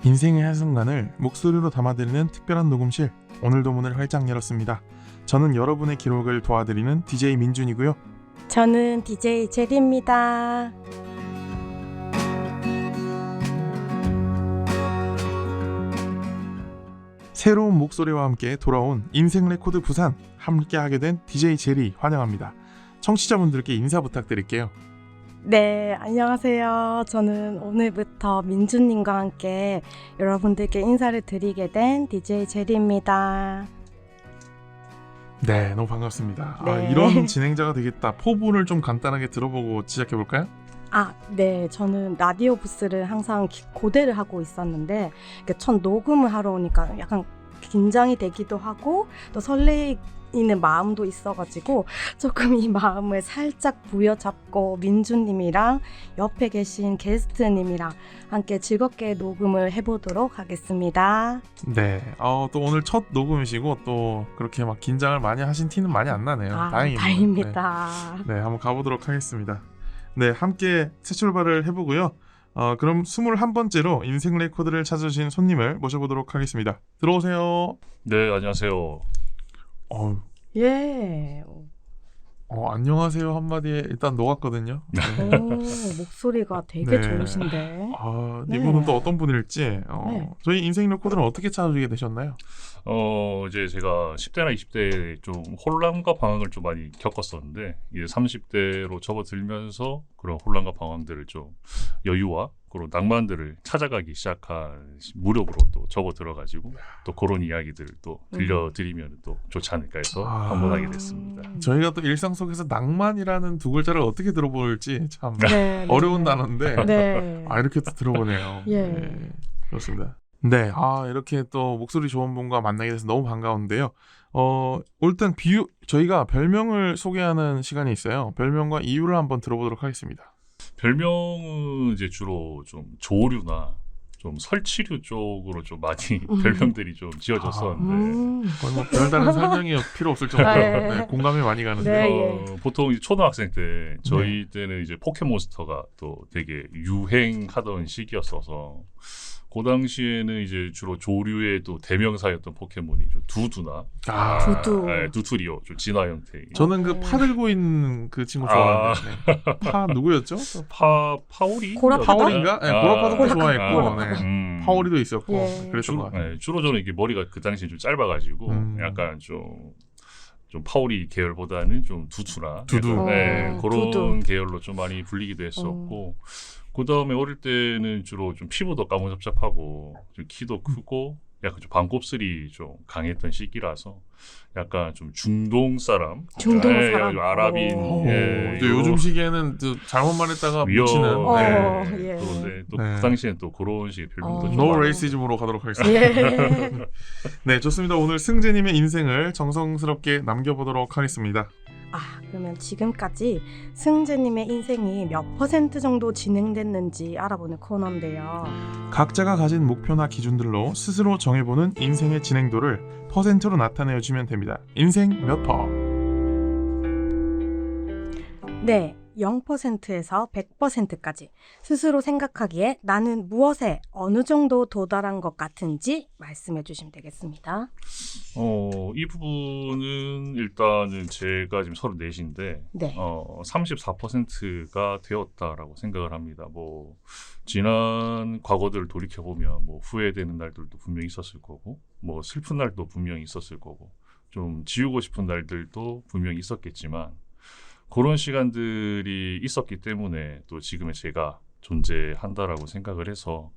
인생의 한순간을 목소리로 담아드리는 특별한 녹음실, 오늘도 문을 활짝 열었습니다. 저는 여러분의 기록을 도와드리는 DJ 민준이고요. 저는 DJ 제리입니다. 새로운 목소리와 함께 돌아온 인생 레코드 부산, 함께하게 된 DJ 제리 환영합니다. 청취자분들께 인사 부탁드릴게요. 네, 안녕하세요. 저는 오늘부터 민준님과 함께 여러분들께 인사를 드리게 된 DJ 제리입니다. 네, 너무 반갑습니다. 네. 이런 진행자가 되겠다. 포부를 좀 간단하게 들어보고 시작해볼까요? 네, 저는 라디오 부스를 항상 고대를 하고 있었는데 첫 녹음을 하러 오니까 약간 긴장이 되기도 하고 또 설레이는 마음도 있어가지고 조금 이 마음을 살짝 부여잡고 민주님이랑 옆에 계신 게스트님이랑 함께 즐겁게 녹음을 해보도록 하겠습니다. 네, 또 오늘 첫 녹음이시고 또 그렇게 막 긴장을 많이 하신 티는 많이 안 나네요. 다행입니다. 다행입니다. 네, 한번 가보도록 하겠습니다. 네, 함께 새 출발을 해보고요. 그럼 21번째로 인생 레코드를 찾아주신 손님을 모셔보도록 하겠습니다. 들어오세요. 네, 안녕하세요. 예. 안녕하세요 한마디에 일단 녹았거든요. 네. 목소리가 되게 네. 좋으신데. 이분은 또 어떤 분일지. 네. 저희 인생 레코드는 어떻게 찾아주게 되셨나요? 이제 제가 10대나 20대에 좀 혼란과 방황을 좀 많이 겪었었는데 이제 30대로 접어들면서 그런 혼란과 방황들을 좀 여유와 그런 낭만들을 찾아가기 시작한 무렵으로 또 접어들어가지고 또 그런 이야기들을 또 들려드리면 또 좋지 않을까 해서 방문하게 됐습니다. 저희가 또 일상 속에서 낭만이라는 두 글자를 어떻게 들어볼지 참 네, 어려운 네. 단어인데 네. 이렇게 또 들어보네요. 예. 네, 그렇습니다. 네, 이렇게 또 목소리 좋은 분과 만나게 돼서 너무 반가운데요. 일단 저희가 별명을 소개하는 시간이 있어요. 별명과 이유를 한번 들어보도록 하겠습니다. 별명은 이제 주로 좀 조류나 좀 설치류 쪽으로 좀 많이 별명들이 좀 지어졌었는데 거의 뭐 별다른 설명이 필요 없을 정도로 네. 네, 공감이 많이 가는데. 네. 보통 이제 초등학생 때 저희 때는 이제 포켓몬스터가 또 되게 유행하던 시기였어서 그 당시에는 이제 주로 조류의 또 대명사였던 포켓몬이 좀 두두나 두두. 두투리오 좀 진화 형태. 저는 그 파 들고 있는 그 친구 좋아하는데 파 누구였죠? 파오리? 파오리인가? 네, 보라파도 고라파도. 좋아했고 네. 파오리도 있었고 예. 그랬던 것 같아요. 주로 저는 이게 머리가 그 당시에 좀 짧아가지고 약간 좀 파오리 계열보다는 좀 두투나 두두. 그런 두두. 계열로 좀 많이 불리기도 했었고 그 다음에 어릴 때는 주로 좀 피부도 까무잡잡하고 좀 키도 크고 약간 좀 반곱슬이 좀 강했던 시기라서 약간 좀 중동 사람, 사람. 아랍인. 근데 요즘 시기에는 또 잘못 말했다가 묻히는. 예. 그런데 또 네. 그 당시엔 또 그런 식의 별명도 좀 노 많았고. 레이시즘으로 가도록 하겠습니다. 예. 네, 좋습니다. 오늘 승재님의 인생을 정성스럽게 남겨보도록 하겠습니다. 그러면 지금까지 승재님의 인생이 몇 % 정도 진행됐는지 알아보는 코너인데요. 각자가 가진 목표나 기준들로 스스로 정해보는 인생의 진행도를 퍼센트로 나타내주시면 됩니다. 인생 몇 퍼? 네, 0%에서 100%까지 스스로 생각하기에 나는 무엇에 어느 정도 도달한 것 같은지 말씀해 주시면 되겠습니다. 이 부분은 일단은 제가 지금 34인데 네. 34%가 되었다라고 생각을 합니다. 뭐 지난 과거들을 돌이켜 보면 뭐 후회되는 날들도 분명히 있었을 거고, 뭐 슬픈 날도 분명히 있었을 거고, 좀 지우고 싶은 날들도 분명히 있었겠지만 그런 시간들이 있었기 때문에 또 지금의 제가 존재한다라고 생각을 해서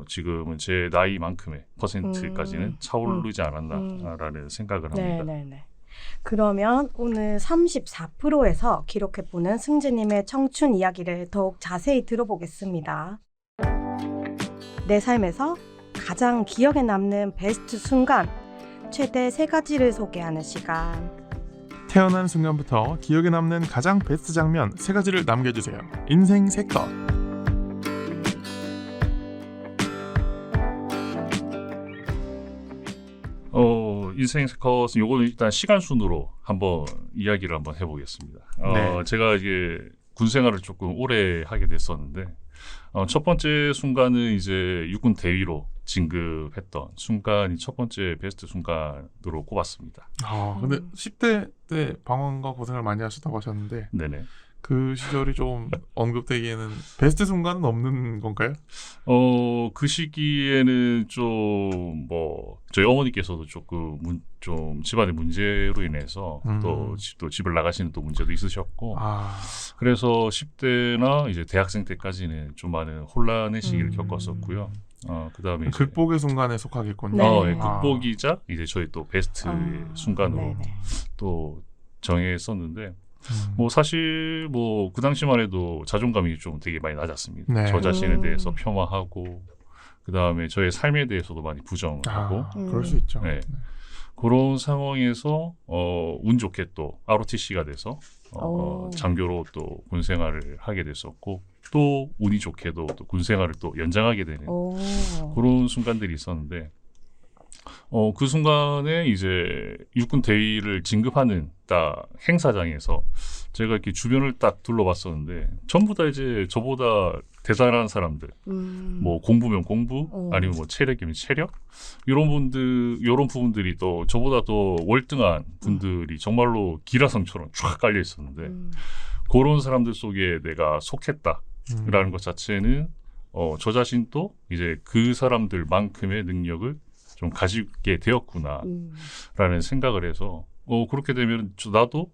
지금은 제 나이만큼의 퍼센트까지는 차오르지 않았나라는 생각을 합니다. 네. 그러면 오늘 34%에서 기록해보는 승재님의 청춘 이야기를 더욱 자세히 들어보겠습니다. 내 삶에서 가장 기억에 남는 베스트 순간, 최대 3가지를 소개하는 시간. 태어난 순간부터 기억에 남는 가장 베스트 장면 3가지를 남겨주세요. 인생 3컷. 인생 컷은 요거는 일단 시간 순으로 한번 이야기를 한번 해보겠습니다. 네. 제가 이게 군 생활을 조금 오래 하게 됐었는데 첫 번째 순간은 이제 육군 대위로 진급했던 순간이 첫 번째 베스트 순간으로 꼽았습니다. 근데 10대 때 방황과 고생을 많이 하셨다고 하셨는데 네네. 그 시절이 좀 언급되기에는 베스트 순간은 없는 건가요? 그 시기에는 좀 뭐 저희 어머니께서도 조금 좀 집안의 문제로 인해서 또 집을 나가시는 또 문제도 있으셨고 그래서 10대나 이제 대학생 때까지는 좀 많은 혼란의 시기를 겪었었고요. 그다음에 이제 극복의 순간에 속하겠군요. 네. 예, 극복이자 이제 저희 또 베스트의 순간으로 네네. 또 정했었는데 뭐 사실 뭐 그 당시만 해도 자존감이 좀 되게 많이 낮았습니다. 네. 저 자신에 대해서 폄하하고 그 다음에 저의 삶에 대해서도 많이 부정하고 그럴 수 있죠. 네. 그런 상황에서 운 좋게 또 ROTC가 돼서 장교로 또 군 생활을 하게 됐었고 또 운이 좋게도 또 군 생활을 또 연장하게 되는 그런 순간들이 있었는데 그 순간에 이제 육군 대위를 진급하는 딱 행사장에서 제가 이렇게 주변을 딱 둘러봤었는데 전부 다 이제 저보다 대단한 사람들, 뭐 공부면 공부, 아니면 뭐 체력이면 체력 이런 부분들이 또 저보다 더 월등한 분들이 정말로 기라성처럼 쫙 깔려 있었는데 그런 사람들 속에 내가 속했다라는 것 자체는 저 자신도 이제 그 사람들만큼의 능력을 좀 가지게 되었구나라는 생각을 해서 그렇게 되면 나도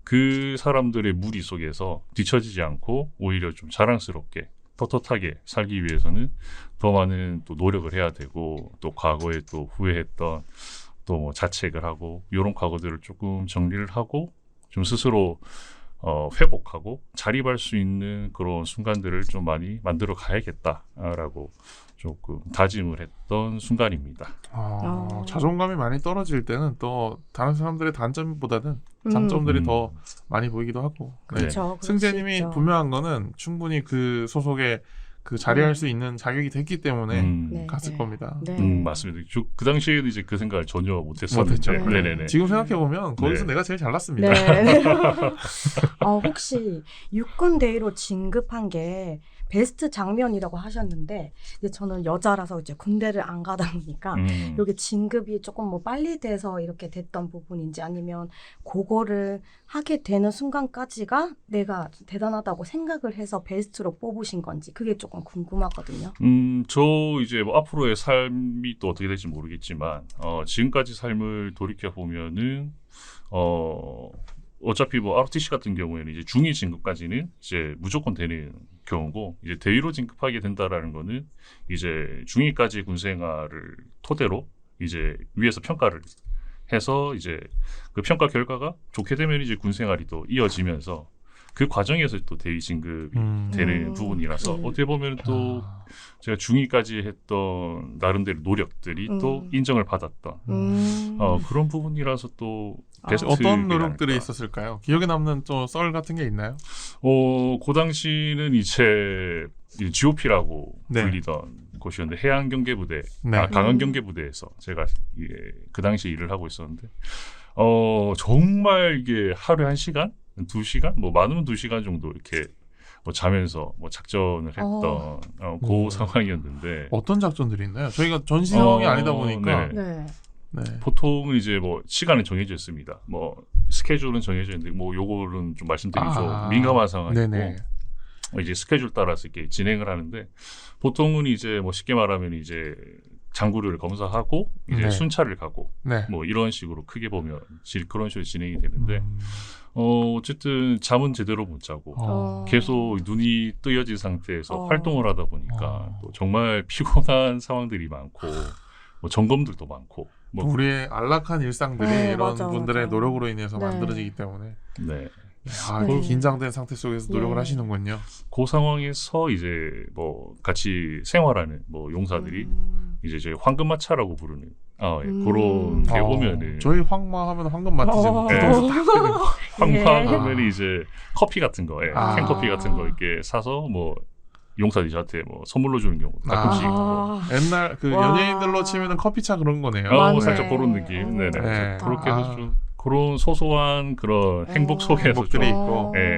그 사람들의 무리 속에서 뒤처지지 않고 오히려 좀 자랑스럽게 떳떳하게 살기 위해서는 더 많은 또 노력을 해야 되고 또 과거에 또 후회했던 또 뭐 자책을 하고 이런 과거들을 조금 정리를 하고 좀 스스로 회복하고 자립할 수 있는 그런 순간들을 좀 많이 만들어 가야겠다라고 조금 다짐을 했던 순간입니다. 자존감이 많이 떨어질 때는 또 다른 사람들의 단점보다는 장점들이 더 많이 보이기도 하고. 그렇죠. 승재님이 분명한 거는 충분히 그 소속에 그 자리할 수 있는 자격이 됐기 때문에 갔을 겁니다. 맞습니다. 그 당시에는 이제 그 생각을 전혀 못했었는데, 네네네. 지금 생각해 보면 거기서 내가 제일 잘났습니다. 네. 혹시 육군 대위로 진급한 게 베스트 장면이라고 하셨는데 이제 저는 여자라서 이제 군대를 안 가다 보니까 여기 진급이 조금 뭐 빨리 돼서 이렇게 됐던 부분인지 아니면 그거를 하게 되는 순간까지가 내가 대단하다고 생각을 해서 베스트로 뽑으신 건지 그게 조금 궁금하거든요. 저 이제 뭐 앞으로의 삶이 또 어떻게 될지 모르겠지만 지금까지 삶을 돌이켜 보면은 어차피 뭐 ROTC 같은 경우에는 이제 중2 진급까지는 이제 무조건 되는 경우고 이제 대위로 진급하게 된다라는 거는 이제 중2까지 군 생활을 토대로 이제 위에서 평가를 해서 이제 그 평가 결과가 좋게 되면 이제 군 생활이 또 이어지면서 그 과정에서 또 대위 진급이 되는 부분이라서 어떻게 보면 또 제가 중2까지 했던 나름대로 노력들이 또 인정을 받았던 그런 부분이라서 또 어떤 노력들이 있었을까요? 기억에 남는 또 썰 같은 게 있나요? 그 당시는 이제 GOP라고 불리던 곳이었는데 해양경계부대, 강한경계부대에서 제가 그 당시 일을 하고 있었는데 정말 이게 하루에 1시간? 2시간? 뭐 많으면 2시간 정도 이렇게 뭐 자면서 뭐 작전을 했던 그 상황이었는데 어떤 작전들이 있나요? 저희가 전시 상황이 아니다 보니까 보통은 이제 뭐 시간은 정해져 있습니다. 뭐 스케줄은 정해져 있는데 뭐 요거는 좀 말씀드리기 좀 민감한 상황이고 이제 스케줄 따라서 이렇게 진행을 하는데 보통은 이제 뭐 쉽게 말하면 이제 장구를 검사하고 이제 순찰을 가고 뭐 이런 식으로 크게 보면 그런 식으로 진행이 되는데 어쨌든 잠은 제대로 못 자고 계속 눈이 뜨여진 상태에서 활동을 하다 보니까 또 정말 피곤한 상황들이 많고 뭐 점검들도 많고 뭐 우리의 안락한 일상들이 이런 분들의 노력으로 인해서 만들어지기 때문에 긴장된 상태 속에서 노력을 하시는군요. 그 상황에서 이제 뭐 같이 생활하는 뭐 용사들이 이제 저희 황금마차라고 부르는 그런 데 오면은 저희 황마 하면 황금마티죠. 황마 하면 이제 커피 같은 거, 캔커피 같은 거 이렇게 사서 뭐 용사들이 저한테 뭐 선물로 주는 경우 가끔씩 옛날 그 연예인들로 치면은 커피차 그런 거네요. 살짝 그런 느낌. 네네. 그렇게 해서 좀 그런 소소한 그런 행복 속에서 좀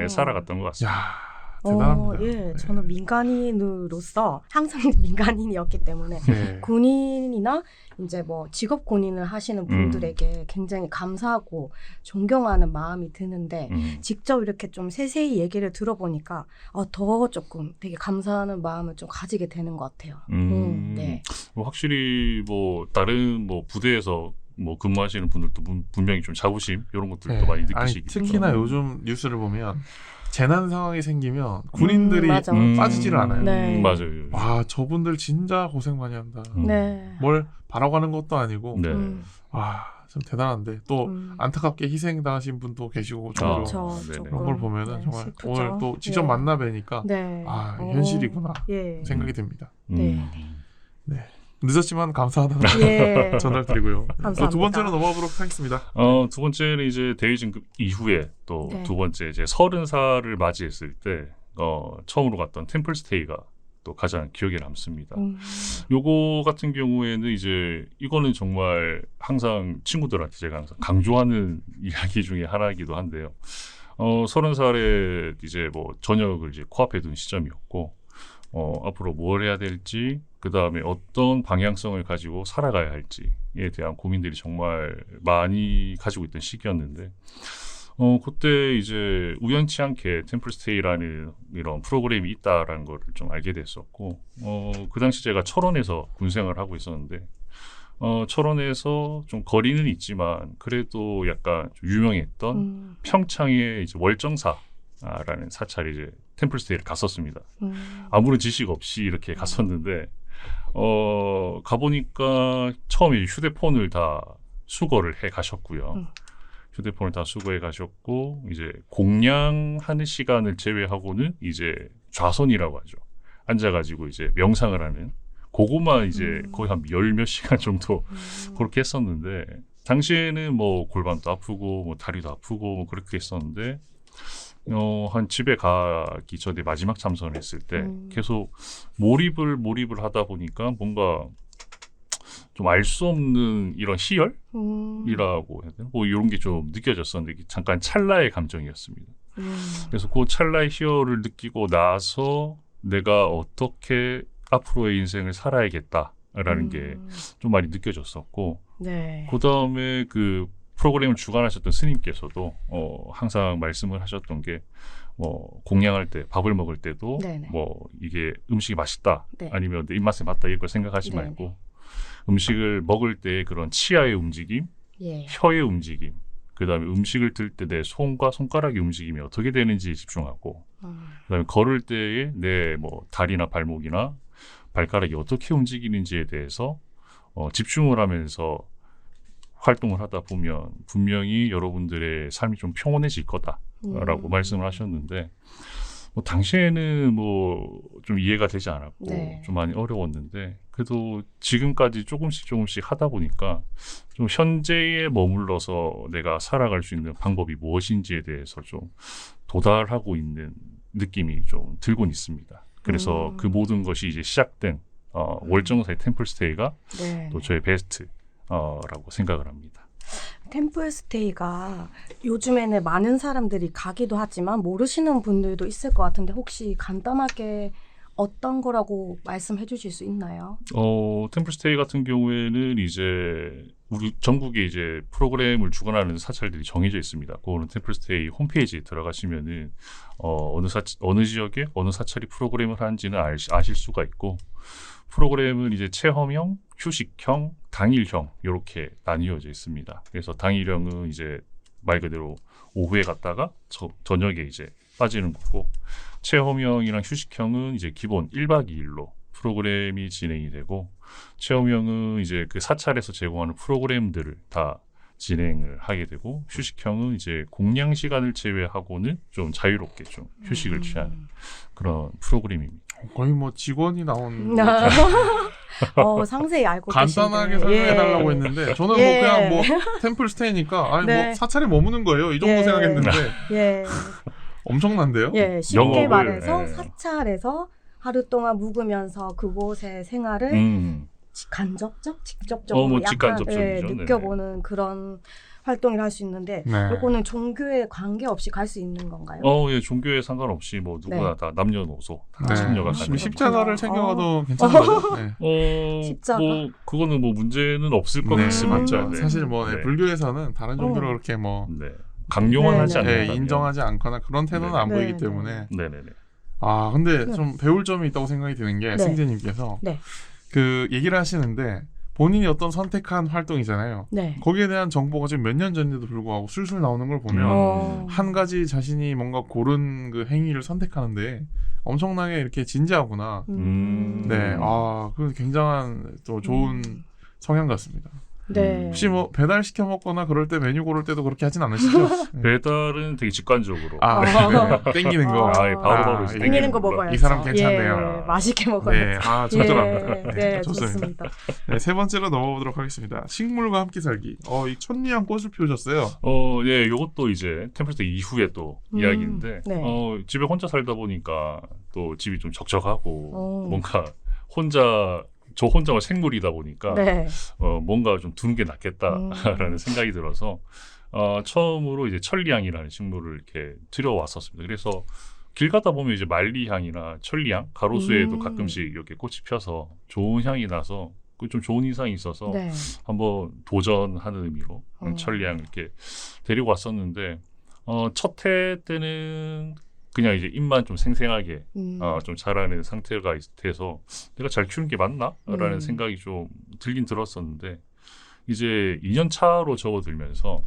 살아갔던 것 같습니다. 대단합니다. 예, 네. 저는 민간인으로서 항상 민간인이었기 때문에 네. 군인이나 이제 뭐 직업 군인을 하시는 분들에게 굉장히 감사하고 존경하는 마음이 드는데 직접 이렇게 좀 세세히 얘기를 들어보니까 더 조금 되게 감사하는 마음을 좀 가지게 되는 것 같아요. 네. 뭐 확실히 뭐 다른 뭐 부대에서 뭐 근무하시는 분들도 분명히 좀 자부심 이런 것들도 네. 많이 아니, 느끼시겠죠. 특히나 요즘 뉴스를 보면 재난 상황이 생기면 군인들이 맞아. 빠지지를 않아요. 네. 맞아요. 와, 저분들 진짜 고생 많이 한다. 네. 뭘 바라고 가는 것도 아니고 네. 와, 좀 대단한데 또 안타깝게 희생당하신 분도 계시고 그렇죠. 네네. 그런 걸 보면은 네, 정말 슬프죠. 오늘 또 직접 예. 만나 뵈니까 네. 현실이구나 예. 생각이 듭니다. 네. 늦었지만 감사하다는 예. 전화를 드리고요. 감사합니다. 두 번째로 넘어가도록 하겠습니다. 두 번째는 이제 대위 진급 이후에 또 네. 두 번째 이제 30살을 맞이했을 때 처음으로 갔던 템플스테이가 또 가장 기억에 남습니다. 요거 같은 경우에는 이제 이거는 정말 항상 친구들한테 제가 항상 강조하는 이야기 중에 하나이기도 한데요. 30살에 이제 뭐 전역을 이제 코앞에 둔 시점이었고 앞으로 뭘 해야 될지 그 다음에 어떤 방향성을 가지고 살아가야 할지에 대한 고민들이 정말 많이 가지고 있던 시기였는데 그때 이제 우연치 않게 템플스테이라는 이런 프로그램이 있다라는 걸 좀 알게 됐었고 그 당시 제가 철원에서 군생활을 하고 있었는데 철원에서 좀 거리는 있지만 그래도 약간 좀 유명했던 평창의 이제 월정사라는 사찰이 이제 템플스테이를 갔었습니다. 아무런 지식 없이 이렇게 갔었는데 가보니까 처음에 휴대폰을 다 수거를 해 가셨고요. 휴대폰을 다 수거해 가셨고 이제 공양하는 시간을 제외하고는 이제 좌선이라고 하죠. 앉아가지고 이제 명상을 하는 그것만 이제 거의 한 열 몇 시간 정도 그렇게 했었는데 당시에는 뭐 골반도 아프고 뭐 다리도 아프고 뭐 그렇게 했었는데 한 집에 가기 전에 마지막 참선을 했을 때 계속 몰입을 하다 보니까 뭔가 좀 알 수 없는 이런 희열이라고 해야 되나? 뭐 이런 게 좀 느껴졌었는데 잠깐 찰나의 감정이었습니다. 그래서 그 찰나의 희열을 느끼고 나서 내가 어떻게 앞으로의 인생을 살아야겠다라는 게 좀 많이 느껴졌었고 네. 그 다음에 그 프로그램을 주관하셨던 스님께서도 항상 말씀을 하셨던 게 공양할 때 밥을 먹을 때도 네네. 뭐 이게 음식이 맛있다 네. 아니면 내 입맛에 맞다 이걸 생각하지 네네. 말고 음식을 먹을 때 그런 치아의 움직임, 예. 혀의 움직임, 그 다음에 음식을 들 때 내 손과 손가락의 움직임이 어떻게 되는지에 집중하고 그다음에 걸을 때에 내 뭐 다리나 발목이나 발가락이 어떻게 움직이는지에 대해서 집중을 하면서 활동을 하다 보면 분명히 여러분들의 삶이 좀 평온해질 거다라고 말씀을 하셨는데 당시에는 뭐 좀 이해가 되지 않았고 네. 좀 많이 어려웠는데 그래도 지금까지 조금씩 하다 보니까 좀 현재에 머물러서 내가 살아갈 수 있는 방법이 무엇인지에 대해서 좀 도달하고 있는 느낌이 좀 들곤 있습니다. 그래서 그 모든 것이 이제 시작된 월정사의 템플스테이가 네. 또 저의 베스트라고 생각을 합니다. 템플스테이가 요즘에는 많은 사람들이 가기도 하지만 모르시는 분들도 있을 것 같은데 혹시 간단하게 어떤 거라고 말씀해 주실 수 있나요? 템플스테이 같은 경우에는 이제 우리 전국에 이제 프로그램을 주관하는 사찰들이 정해져 있습니다. 그거는 템플스테이 홈페이지에 들어가시면은 어느 지역에 어느 사찰이 프로그램을 하는지는 아실 수가 있고 프로그램은 이제 체험형, 휴식형, 당일형 이렇게 나뉘어져 있습니다. 그래서 당일형은 이제 말 그대로 오후에 갔다가 저녁에 이제 빠지는 거고 체험형이랑 휴식형은 이제 기본 1박 2일로 프로그램이 진행이 되고 체험형은 이제 그 사찰에서 제공하는 프로그램들을 다 진행을 하게 되고 휴식형은 이제 공양 시간을 제외하고는 좀 자유롭게 좀 휴식을 취하는 그런 프로그램입니다. 거의 뭐 직원이 나온 상세히 알고 간단하게 계신데. 설명해달라고 했는데 저는 예. 뭐 그냥 뭐 템플스테이니까 아니 네. 뭐 사찰에 머무는 거예요 이 정도 예. 생각했는데 예. 엄청난데요? 예, 쉽게 영업을, 말해서 예. 사찰에서 하루 동안 묵으면서 그곳의 생활을 직접적으로 뭐 약간 직간접적이죠. 네네. 느껴보는 그런 활동을 할 수 있는데 네. 요거는 종교에 관계없이 갈 수 있는 건가요? 예, 종교에 상관없이 뭐 누구나 네. 다 남녀노소 다 네. 참여가 아, 가능합니다. 십자가를 그렇구나. 챙겨가도 괜찮은 거죠? 네. 십자가? 뭐 그거는 뭐 문제는 없을 것 네, 같습니다. 맞죠. 네. 사실 뭐 네, 네. 불교에서는 다른 종교를 그렇게 뭐 네. 강요만 네, 하지 네. 않는다면 예, 인정하지 않거나 그런 태도는 네. 안 보이기 네, 때문에 네네네. 아 근데 네. 좀 배울 점이 있다고 생각이 드는 게 네. 승재님께서 네. 그 얘기를 하시는데 본인이 어떤 선택한 활동이잖아요. 네. 거기에 대한 정보가 지금 몇 년 전인데도 불구하고 술술 나오는 걸 보면 한 가지 자신이 뭔가 고른 그 행위를 선택하는데 엄청나게 이렇게 진지하구나. 네, 그 굉장한 또 좋은 성향 같습니다. 네. 혹시 뭐 배달 시켜 먹거나 그럴 때 메뉴 고를 때도 그렇게 하진 않으시죠? 네. 배달은 되게 직관적으로. 네. 땡기는 거. 바로바로 이게 땡기는 거 먹어야죠. 이 사람 괜찮네요. 예, 맛있게 네, 먹어야죠. 적절합니다. 네, 좋습니다. 좋습니다. 네, 세 번째로 넘어보도록 하겠습니다. 식물과 함께 살기. 이 천리안 꽃을 피우셨어요. 예, 요것도 이제 템플스테 이후에 또 이야기인데, 네. 집에 혼자 살다 보니까 또 집이 좀 적적하고 오. 뭔가 저 혼자만 생물이다 보니까 네. 뭔가 좀 두는 게 낫겠다라는 생각이 들어서 처음으로 이제 천리향이라는 식물을 이렇게 들여왔었습니다. 그래서 길 가다 보면 이제 만리향이나 천리향, 가로수에도 가끔씩 이렇게 꽃이 펴서 좋은 향이 나서 그 좀 좋은 인상이 있어서 네. 한번 도전하는 의미로 천리향 이렇게 데리고 왔었는데 첫 해 때는 그냥 이제 잎만 좀 생생하게 좀 자라는 상태가 돼서 내가 잘 키우는 게 맞나?라는 생각이 좀 들긴 들었었는데 이제 2년 차로 접어들면서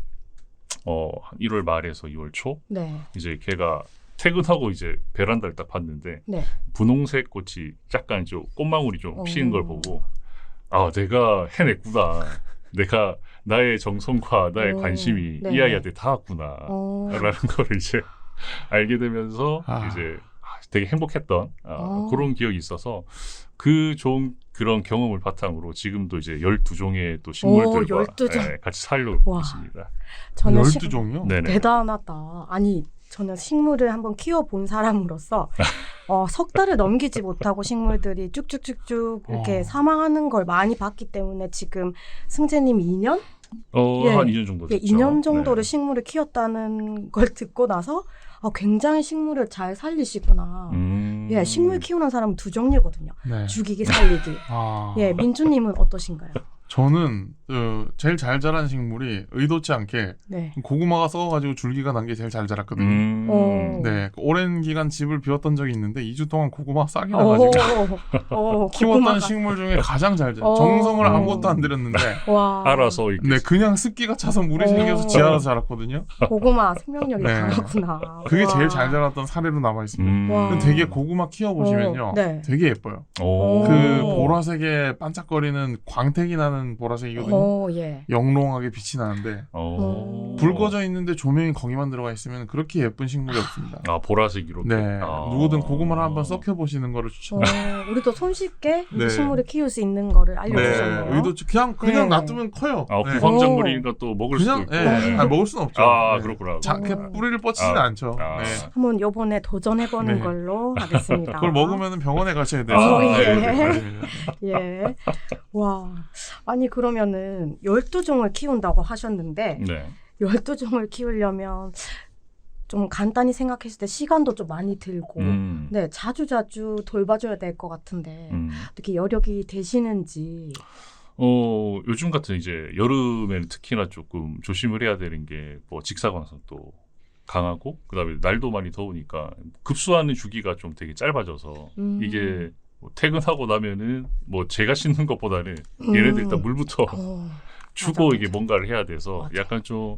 한 1월 말에서 2월 초 네. 이제 걔가 퇴근하고 이제 베란다를 딱 봤는데 네. 분홍색 꽃이 약간 좀 꽃망울이 좀 피는 걸 보고 내가 해냈구나. 내가 나의 정성과 나의 관심이 네. 이 아이한테 닿았구나. 라는 거를 이제 알게 되면서 이제 되게 행복했던 그런 기억이 있어서 그 좋은 그런 경험을 바탕으로 지금도 이제 12종의 또 식물들과 12종. 같이 살고 와. 있습니다. 저는 12종이요? 네네. 대단하다. 아니 저는 식물을 한번 키워본 사람으로서 석 달을 넘기지 못하고 식물들이 쭉쭉쭉쭉 이렇게 사망하는 걸 많이 봤기 때문에 지금 승재님이 2년? 한 2년 정도 됐죠. 2년 정도를 네. 식물을 키웠다는 걸 듣고 나서 굉장히 식물을 잘 살리시구나. 예, 식물 키우는 사람은 두 종류거든요. 네. 죽이기, 살리기. 예, 민주님은 어떠신가요? 저는 제일 잘 자란 식물이 의도치 않게 네. 고구마가 썩어가지고 줄기가 난 게 제일 잘 자랐거든요. 네, 오랜 기간 집을 비웠던 적이 있는데 2주 동안 고구마가 싹이 나가지고 키웠던 고구마가. 식물 중에 가장 잘 자라. 어. 정성을 아무것도 안 들였는데 와. 알아서 이렇게 네, 그냥 습기가 차서 물이 생겨서 지 알아서 자랐거든요. 고구마 생명력이 네. 강하구나. 그게 와. 제일 잘 자랐던 사례로 남아 있습니다. 와. 되게 고구마 키워보시면요, 네. 되게 예뻐요. 오. 그 보라색에 반짝거리는 광택이 나는 보라색이거든요. 예. 영롱하게 빛이 나는데 불 꺼져 있는데 조명이 거기만 들어가 있으면 그렇게 예쁜 식물이 없습니다. 보라색 이렇게. 네, 누구든 고구마를 한번 썩혀보시는 거를 추천합니다. 우리도 손쉽게 네. 식물을 키울 수 있는 거를 알려주셨네요. 네, 의도 그냥 네. 놔두면 커요. 네. 구황작물이니까 또 먹을 그냥 수도 있고. 네. 먹을 수는 없죠. 네. 그렇구나. 그냥 뿌리를 뻗치지는 않죠. 네. 한번 요번에 도전해보는 네. 걸로 하겠습니다. 그걸 먹으면 병원에 가셔야 돼요. 예. 맞습니다. 예. 와. 아니, 그러면은 12종을 키운다고 하셨는데, 네. 12종을 키우려면 좀 간단히 생각했을 때 시간도 좀 많이 들고, 네, 자주자주 돌봐줘야 될 것 같은데, 어떻게 여력이 되시는지. 요즘 같은 이제 여름에는 특히나 조금 조심을 해야 되는 게 뭐 직사광선도 강하고 그다음에 날도 많이 더우니까 급수하는 주기가 좀 되게 짧아져서 이게 뭐 퇴근하고 나면은 뭐 제가 씻는 것보다는 얘네들 일단 물부터 주고 맞아. 이게 뭔가를 해야 돼서 맞아. 약간 좀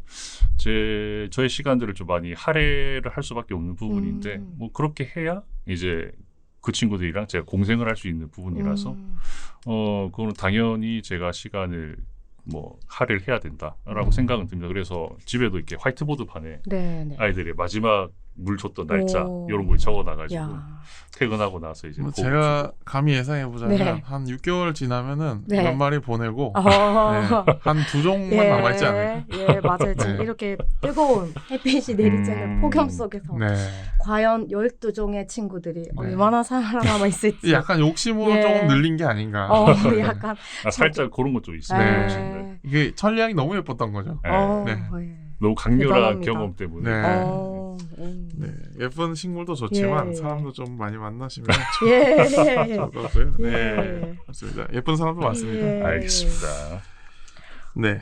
저의 시간들을 좀 많이 할애를 할 수밖에 없는 부분인데 뭐 그렇게 해야 이제 그 친구들이랑 제가 공생을 할 수 있는 부분이라서 그거는 당연히 제가 시간을 뭐 할애를 해야 된다라고 생각은 듭니다. 그래서 집에도 이렇게 화이트보드 판에 네네. 아이들의 마지막 물 줬던 날짜 오. 이런 걸 적어놔가지고 야. 퇴근하고 나서 이제 뭐 보고 제가 감히 예상해보자면 네. 한 6개월 지나면은 네. 몇 마리 보내고 네, 어. 한 2종만 남아있지 않을까. 예, 맞아요. 지금 네. 이렇게 뜨거운 햇빛이 내리쬐는 폭염 속에서 네. 과연 12종의 친구들이 얼마나 살아남아 있을지. 약간 욕심으로 예. 조금 늘린 게 아닌가. 약간 살짝 그런 것 좀 있어요. 네. 욕심들. 이게 천리양이 너무 예뻤던 거죠. 네. 예. 너무 강렬한 대단합니다. 경험 때문에. 네. 네. 네, 예쁜 식물도 좋지만 예. 사람도 좀 많이 만나시면 예. 좋을 것 같고요. 네, 예. 맞습니다. 예쁜 사람도 많습니다. 예. 알겠습니다. 네,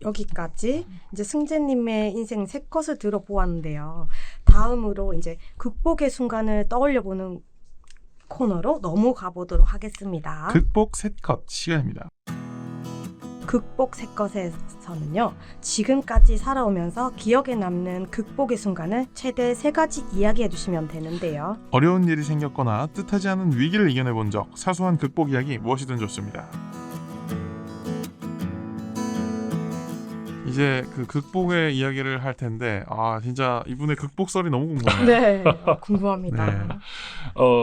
여기까지 이제 승재님의 인생 세 컷을 들어보았는데요. 다음으로 이제 극복의 순간을 떠올려보는 코너로 넘어가 보도록 하겠습니다. 극복 셋컷 시간입니다. 극복 세 컷에서는요, 지금까지 살아오면서 기억에 남는 극복의 순간을 최대 3가지 이야기해 주시면 되는데요. 어려운 일이 생겼거나 뜻하지 않은 위기를 이겨내본 적, 사소한 극복 이야기 무엇이든 좋습니다. 이제 그 극복의 이야기를 할 텐데, 아 진짜 이분의 극복설이 너무 궁금해요. 네, 궁금합니다. 네.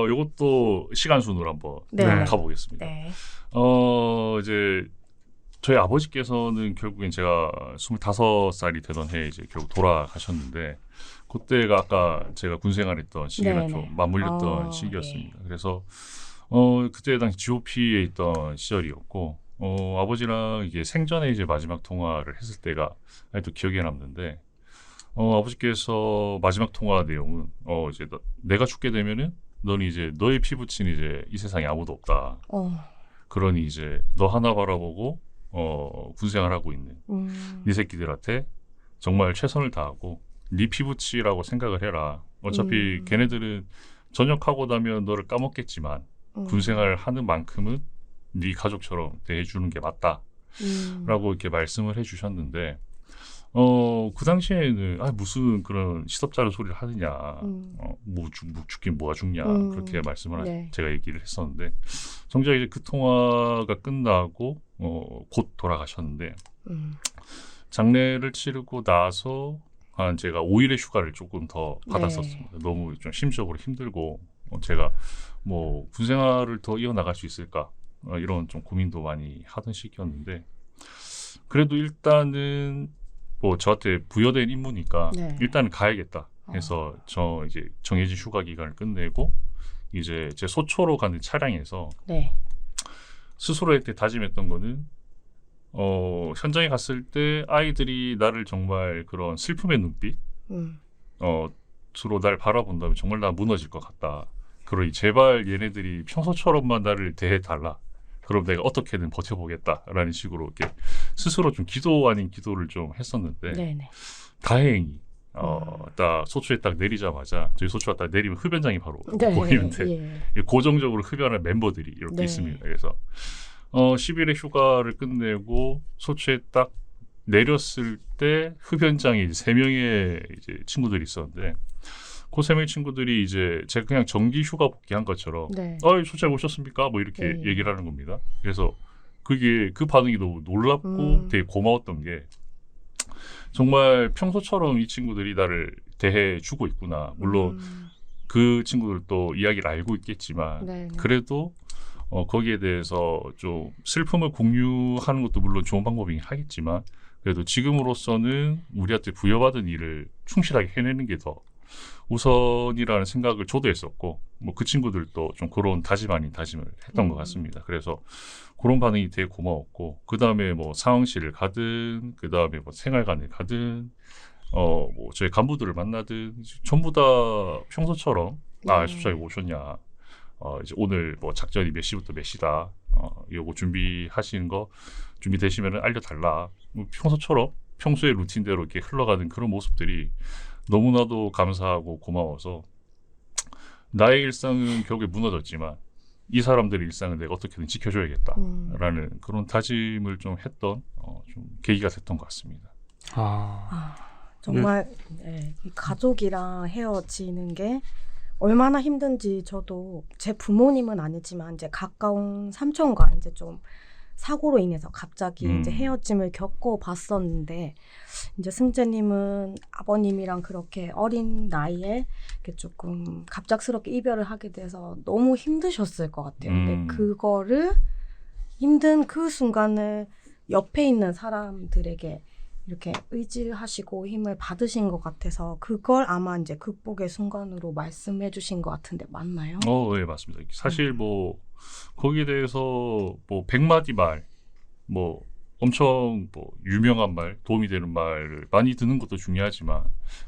요것도 시간 순으로 한번 네. 가보겠습니다. 네. 이제 저희 아버지께서는 결국엔 제가 25살이 되던 해에 이제 결국 돌아가셨는데, 그때가 아까 제가 군 생활했던 시기랑 네네. 좀 맞물렸던 아, 시기였습니다. 그래서 그때 당시 GOP에 있던 시절이었고, 아버지랑 이게 생전에 이제 마지막 통화를 했을 때가 아직도 기억에 남는데, 아버지께서 마지막 통화 내용은 이제 내가 죽게 되면은 너는 이제 너의 피부친 이제 이 세상에 아무도 없다. 그러니 이제 너 하나 바라보고 군생활하고 있는 네 새끼들한테 정말 최선을 다하고 네 피부치라고 생각을 해라. 어차피 걔네들은 전역하고 나면 너를 까먹겠지만 군생활 하는 만큼은 네 가족처럼 대해주는 게 맞다. 라고 이렇게 말씀을 해주셨는데, 그 당시에는 무슨 그런 시덥잖은 소리를 하느냐, 뭐 죽긴 뭐가 죽냐, 그렇게 말씀을 네. 제가 얘기를 했었는데, 정작 이제 그 통화가 끝나고 곧 돌아가셨는데, 장례를 치르고 나서 한 제가 5일의 휴가를 조금 더 받았었습니다. 너무 좀 심적으로 힘들고, 제가 뭐 군생활을 더 이어나갈 수 있을까, 이런 좀 고민도 많이 하던 시기였는데, 그래도 일단은 뭐 저한테 부여된 임무니까 네. 일단은 가야겠다 해서 저 이제 정해진 휴가 기간을 끝내고 이제 제 소초로 가는 차량에서 네. 스스로 이렇게 다짐했던 거는 현장에 갔을 때 아이들이 나를 정말 그런 슬픔의 눈빛 주로 날 바라본다면 정말 나 무너질 것 같다. 그러니 제발 얘네들이 평소처럼만 나를 대해달라. 그럼 내가 어떻게든 버텨보겠다라는 식으로 이렇게 스스로 좀 기도 아닌 기도를 좀 했었는데, 네네. 다행히 딱 소초에 딱 내리자마자, 저희 소초가 딱 내리면 흡연장이 바로 네. 보이는데 예. 고정적으로 흡연할 멤버들이 이렇게 네. 있습니다. 그래서 10일의 휴가를 끝내고 소초에 딱 내렸을 때 흡연장에 이제 3명의 이제 친구들이 있었는데, 그 3명의 친구들이 이제 제가 그냥 정기 휴가 복귀한 것처럼 네. 소초에 오셨습니까? 뭐 이렇게 네. 얘기를 하는 겁니다. 그래서 그게 그 반응이 너무 놀랍고 되게 고마웠던 게, 정말 평소처럼 이 친구들이 나를 대해주고 있구나. 물론 그 친구들도 이야기를 알고 있겠지만 네네. 그래도 거기에 대해서 좀 슬픔을 공유하는 것도 물론 좋은 방법이긴 하겠지만, 그래도 지금으로서는 우리한테 부여받은 일을 충실하게 해내는 게 더 우선이라는 생각을 저도 했었고, 뭐 그 친구들도 좀 그런 다짐 아닌 다짐을 했던 것 같습니다. 그래서 그런 반응이 되게 고마웠고, 그 다음에 뭐 상황실을 가든, 그 다음에 뭐 생활관을 가든, 뭐 저희 간부들을 만나든 전부 다 평소처럼 소장이 오셨냐, 이제 오늘 뭐 작전이 몇 시부터 몇 시다, 요거 준비하시는 거 준비되시면 알려달라. 뭐 평소처럼 평소의 루틴대로 이렇게 흘러가는 그런 모습들이 너무나도 감사하고 고마워서, 나의 일상은 결국에 무너졌지만 이 사람들의 일상을 내가 어떻게든 지켜줘야겠다라는 그런 다짐을 좀 했던 좀 계기가 됐던 것 같습니다. 정말 네, 이 가족이랑 헤어지는 게 얼마나 힘든지 저도, 제 부모님은 아니지만 이제 가까운 삼촌과 이제 좀 사고로 인해서 갑자기 이제 헤어짐을 겪어봤었는데, 이제 승재님은 아버님이랑 그렇게 어린 나이에 이렇게 조금 갑작스럽게 이별을 하게 돼서 너무 힘드셨을 것 같아요. 근데 그거를, 힘든 그 순간을 옆에 있는 사람들에게 이렇게 의지를 하시고 힘을 받으신 것 같아서, 그걸 아마 이제 극복의 순간으로 말씀해 주신 것 같은데 맞나요? 네, 맞습니다. 사실 뭐 거기에 대해서 뭐 100마디 말 뭐 엄청 뭐 유명한 말, 도움이 되는 말을 많이 듣는 것도 중요하지만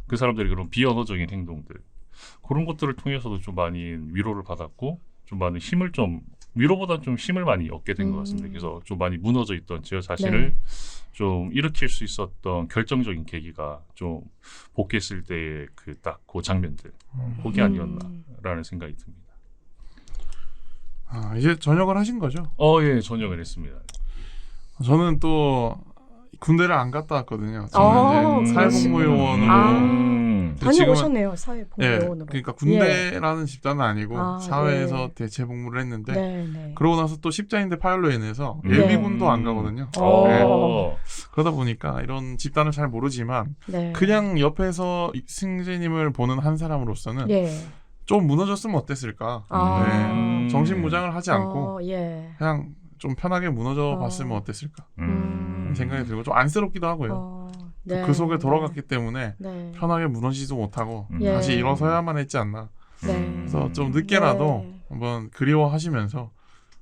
그 사람들이 그런 비언어적인 행동들 그런 것들을 통해서도 좀 많이 위로를 받았고 좀 많은 힘을 좀 위로보다 좀 힘을 많이 얻게 된 것 같습니다. 그래서 좀 많이 무너져 있던 제 자신을 네. 좀 일으킬 수 있었던 결정적인 계기가 좀 복귀했을 때의 그 딱 그 장면들 그게 아니었나라는 생각이 듭니다. 아, 이제 전역을 하신 거죠? 예, 전역을 했습니다. 저는 또 군대를 안 갔다 왔거든요. 저는 이제 사회복무요원으로 다녀오셨네요. 예, 사회복무요원으로. 그러니까 군대라는 집단은 아니고 아, 사회에서 네. 대체 복무를 했는데 네, 네. 그러고 나서 또 십자인대 파일로인에서 네. 예비군도 안 가거든요. 어. 그러다 보니까 이런 집단을 잘 모르지만 네. 그냥 옆에서 승재님을 보는 한 사람으로서는 예. 좀 무너졌으면 어땠을까? 아. 정신무장을 하지 않고 예. 그냥 좀 편하게 무너져 봤으면 어땠을까? 생각이 들고 좀 안쓰럽기도 하고요. 네. 그 속에 돌아갔기 때문에 네. 편하게 무너지지도 못하고 예. 다시 일어서야만 했지 않나. 네. 그래서 좀 늦게라도 네. 한번 그리워하시면서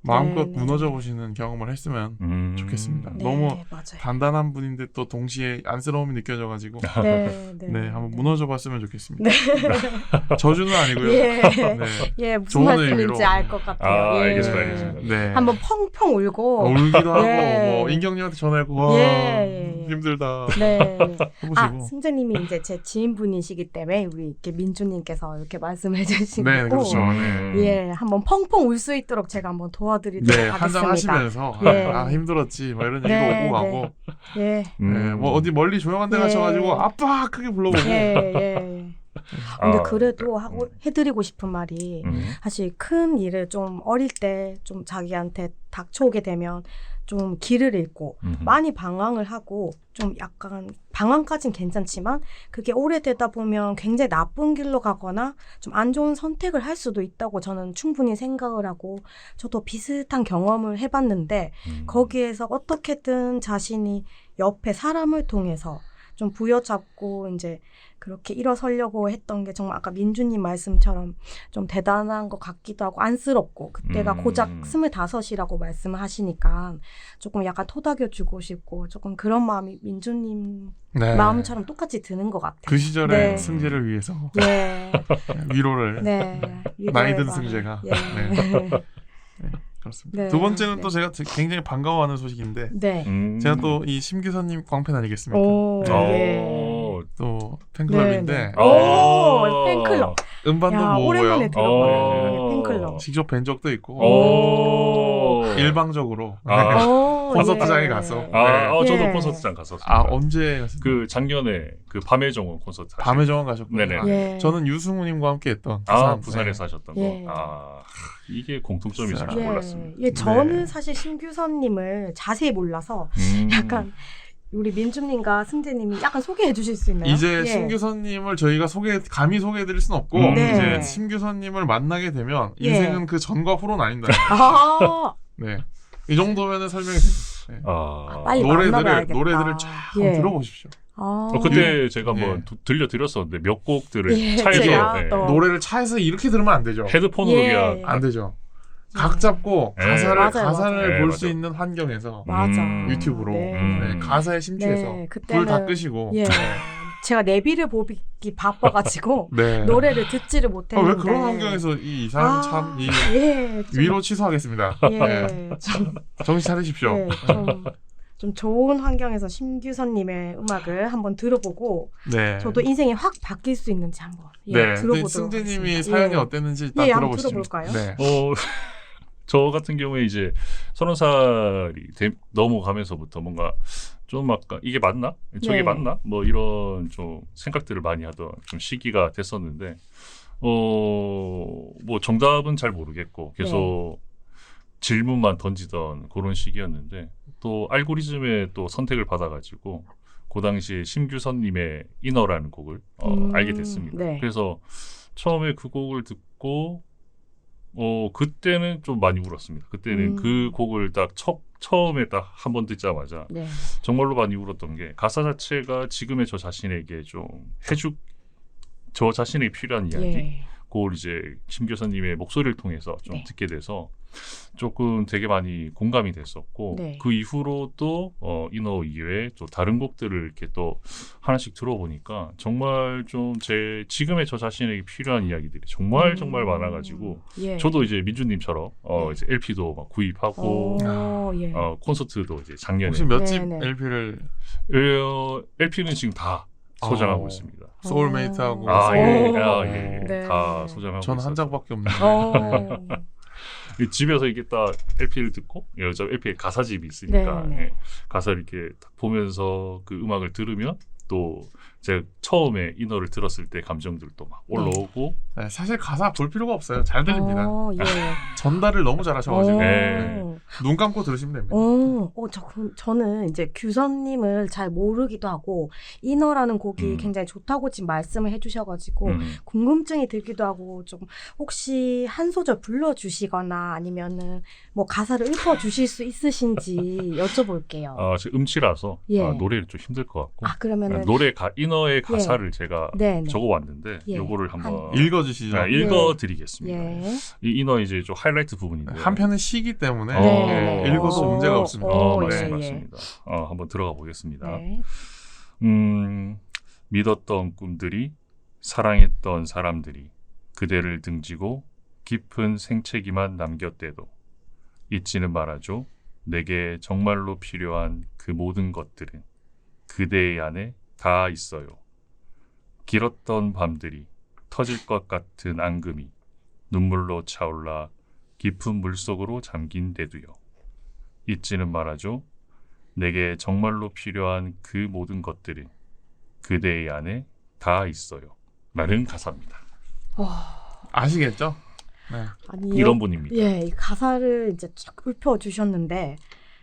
마음껏 네, 네. 무너져 보시는 경험을 했으면 좋겠습니다. 네, 너무 맞아요. 단단한 분인데 또 동시에 안쓰러움이 느껴져가지고 네, 네, 네, 한번 네. 무너져 봤으면 좋겠습니다. 저주는 아니고요. 예. 네. 예, 무슨 좋은 말씀인지 의미로. 알 것 같아요. 예. 알겠습니다. 네. 한번 펑펑 울고. 울기도 하고 예. 뭐 인경님한테 전화하고 와 예. 힘들다 네. 아, 해보시고 승재님이 이제 제 지인분이시기 때문에 우리 이렇게 민주님께서 이렇게 말씀해 주신 네, 거고. 그렇죠. 네. 예, 한번 펑펑 울 수 있도록 제가 한번 도와드리도록 네, 하겠습니다. 한잔 하시면서 예. 아, 힘들었지 뭐 이런 얘기도 네, 오고 가고 예, 네, 뭐 어디 멀리 조용한 데 예. 가셔가지고 아빠 크게 불러보고 예, 예. 근데 그래도 하고 해드리고 싶은 말이 사실 큰 일을 좀 어릴 때 좀 자기한테 닥쳐오게 되면 좀 길을 잃고 많이 방황을 하고 좀 약간 방황까진 괜찮지만 그게 오래되다 보면 굉장히 나쁜 길로 가거나 좀 안 좋은 선택을 할 수도 있다고 저는 충분히 생각을 하고 저도 비슷한 경험을 해봤는데 거기에서 어떻게든 자신이 옆에 사람을 통해서 좀 부여잡고 이제 그렇게 일어서려고 했던 게 정말 아까 민주님 말씀처럼 좀 대단한 것 같기도 하고 안쓰럽고 그때가 고작 25이라고 말씀을 하시니까 조금 약간 토닥여주고 싶고 조금 그런 마음이 민주님 네. 마음처럼 똑같이 드는 것 같아요. 그 시절의 네. 승재를 위해서 예, 위로를 네. 나이 든 위로의 승재가 예. 네. 그렇습니다. 네. 두 번째는 네. 또 제가 굉장히 반가워하는 소식인데 네. 제가 또 이 심규선님 광팬 아니겠습니까? 오, 네. 예. 또 팬클럽인데 네, 네. 오, 팬클럽. 음반도 야, 모으고요. 오랜만에 들어봐요. 네, 팬클럽. 직접 뵌 적도 있고 오. 일방적으로 아. 오, 콘서트장에 예. 가서 저도 예. 콘서트장 갔었어요. 언제 그 작년에 그 밤의 정원 콘서트 밤의 정원 가셨군요. 네네. 예. 저는 유승우님과 함께 했던 부산에서 하셨던 예. 거. 이게 공통점이 있을 줄 예. 몰랐습니다. 예, 저는 네. 사실 신규선님을 자세히 몰라서 음. 약간 우리 민주님과 승재님이 약간 소개해 주실 수 있나요? 이제 예. 심규선님을 저희가 감히 소개해드릴 순 없고 네. 이제 심규선님을 만나게 되면 예. 인생은 그 전과 후로 나뉜다. 아, 네, 이 정도면은 설명이 됩니다. 빨리 만나봐야겠다. 노래들을 쫙 예. 들어보십시오. 아. 그때 제가 한번 예. 들려드렸었는데 몇 곡들을 예, 차에서 제가 예. 또- 노래를 차에서 이렇게 들으면 안 되죠. 헤드폰으로 예. 그냥 안 되죠. 각 잡고 예. 맞아요, 가사를 맞아요. 볼 예, 수 맞아요. 있는 환경에서 맞아. 유튜브로 네. 네, 가사에 심취해서 네, 불 다 그때는- 끄시고 예. 제가 내비를 보기 바빠가지고 네. 노래를 듣지를 아, 못했는데. 왜 그런 환경에서 이 이사람 참 이 예, 좀- 위로 취소하겠습니다. 예, 좀, 정신 차리십시오. 예, 좀 좋은 환경에서 심규선님의 음악을 한번 들어보고 네. 저도 인생이 확 바뀔 수 있는지 한번 네. 들어보도록 승재님이 하겠습니다. 사연이 예. 어땠는지 일단 예, 한번 들어보시죠. 들어볼까요? 네. 저 같은 경우에 이제 30살이 넘어가면서부터 뭔가 좀 아까 이게 맞나? 저게 네. 맞나? 뭐 이런 좀 생각들을 많이 하던 좀 시기가 됐었는데 뭐 정답은 잘 모르겠고 계속 질문만 던지던 그런 시기였는데 또 알고리즘에 또 선택을 받아가지고 그 당시에 심규선님의 인어라는 곡을 알게 됐습니다. 네. 그래서 처음에 그 곡을 듣고 그때는 좀 많이 울었습니다. 그때는 그 곡을 딱 처음에 딱 한 번 듣자마자 네. 정말로 많이 울었던 게 가사 자체가 지금의 저 자신에게 좀 저 자신에게 필요한 이야기 예. 그걸 이제 심 교사님의 목소리를 통해서 좀 네. 듣게 돼서 조금 되게 많이 공감이 됐었고 네. 그 이후로 또 이너 이외에 또 다른 곡들을 이렇게 또 하나씩 들어보니까 정말 좀 제 지금의 저 자신에게 필요한 이야기들이 정말 정말 많아가지고 예. 저도 이제 민주님처럼 네. 이제 LP도 막 구입하고 예. 콘서트도 이제 작년에 혹시 몇 집 네네. LP를 LP는 지금 다 소장하고 있습니다. 소울메이트하고 예, 오. 예. 네. 다 소장하고 전 한 있어서 장밖에 없는데. 집에서 이게 딱 LP를 듣고 여자 LP에 가사집이 있으니까 네, 네. 예, 가사를 이렇게 딱 보면서 그 음악을 들으면 또 제가 처음에 이너를 들었을 때 감정들도 막 올라오고 네, 사실 가사 볼 필요가 없어요. 잘 들립니다. 예. 전달을 너무 잘하셔가지고 네. 눈 감고 들으시면 됩니다. 저는 이제 규선님을 잘 모르기도 하고 이너라는 곡이 음. 굉장히 좋다고 지금 말씀을 해주셔가지고 음. 궁금증이 들기도 하고 좀 혹시 한 소절 불러주시거나 아니면은 뭐 가사를 읊어주실 수 있으신지 여쭤볼게요. 제가 음치라서 예. 노래를 좀 힘들 것 같고 그러면은 이너의 가사를 제가 네, 네. 적어왔는데 예. 요거를 한번 읽어주시죠. 읽어드리겠습니다. 예. 이 이너 이제 좀 하이라이트 부분인데 한편은 시기 때문에 네. 예, 읽어도 문제가 없습니다. 맞습니다. 한번 들어가 보겠습니다. 네. 믿었던 꿈들이 사랑했던 사람들이 그대를 등지고 깊은 생채기만 남겼대도 잊지는 말아줘. 내게 정말로 필요한 그 모든 것들은 그대의 안에 다 있어요. 길었던 밤들이 터질 것 같은 앙금이 눈물로 차올라 깊은 물속으로 잠긴 데도요. 잊지는 말아줘. 내게 정말로 필요한 그 모든 것들은 그대의 안에 다 있어요. 라는 가사입니다. 아시겠죠? 네. 아니, 이런 분입니다. 예, 이 가사를 이제 쭉 읊어주셨는데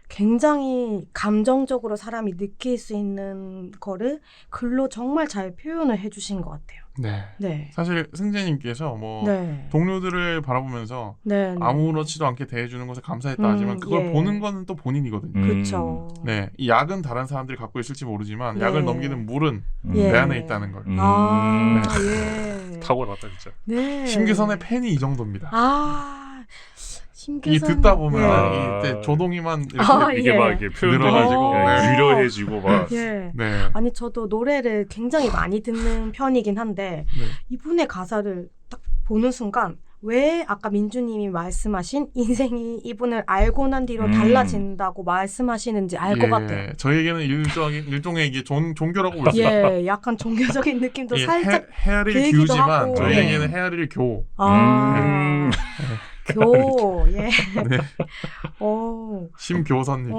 굉장히 감정적으로 사람이 느낄 수 있는 거를 글로 정말 잘 표현을 해주신 것 같아요. 네. 네. 사실 승재님께서 뭐 네. 동료들을 바라보면서 네. 네. 아무렇지도 않게 대해주는 것에 감사했다 하지만 그걸 예. 보는 거는 또 본인이거든요. 그렇죠. 네, 이 약은 다른 사람들이 갖고 있을지 모르지만 네. 약을 넘기는 물은 예. 내 안에 있다는 걸. 예. 탁월하다 진짜. 네. 심규선의 팬이 이 정도입니다. 심규선. 이 듣다 보면 예. 이때 조동이만 이렇게 이게 예. 막 이렇게 표현돼가지고 늘어나지고, 네. 유려해지고 막. 예. 네. 아니 저도 노래를 굉장히 많이 듣는 편이긴 한데 네. 이분의 가사를 딱 보는 순간 왜 아까 민주님이 말씀하신 인생이 이분을 알고 난 뒤로 달라진다고 말씀하시는지 알 것 같아요. 저에게는 일종의 이게 종교라고 볼 수 있어요. 예, 약간 종교적인 느낌도 예, 살짝 헤아릴 들기도 규지만 하고. 저희에게는 헤아릴 교. 교, 예. 네. 오. 심교선님.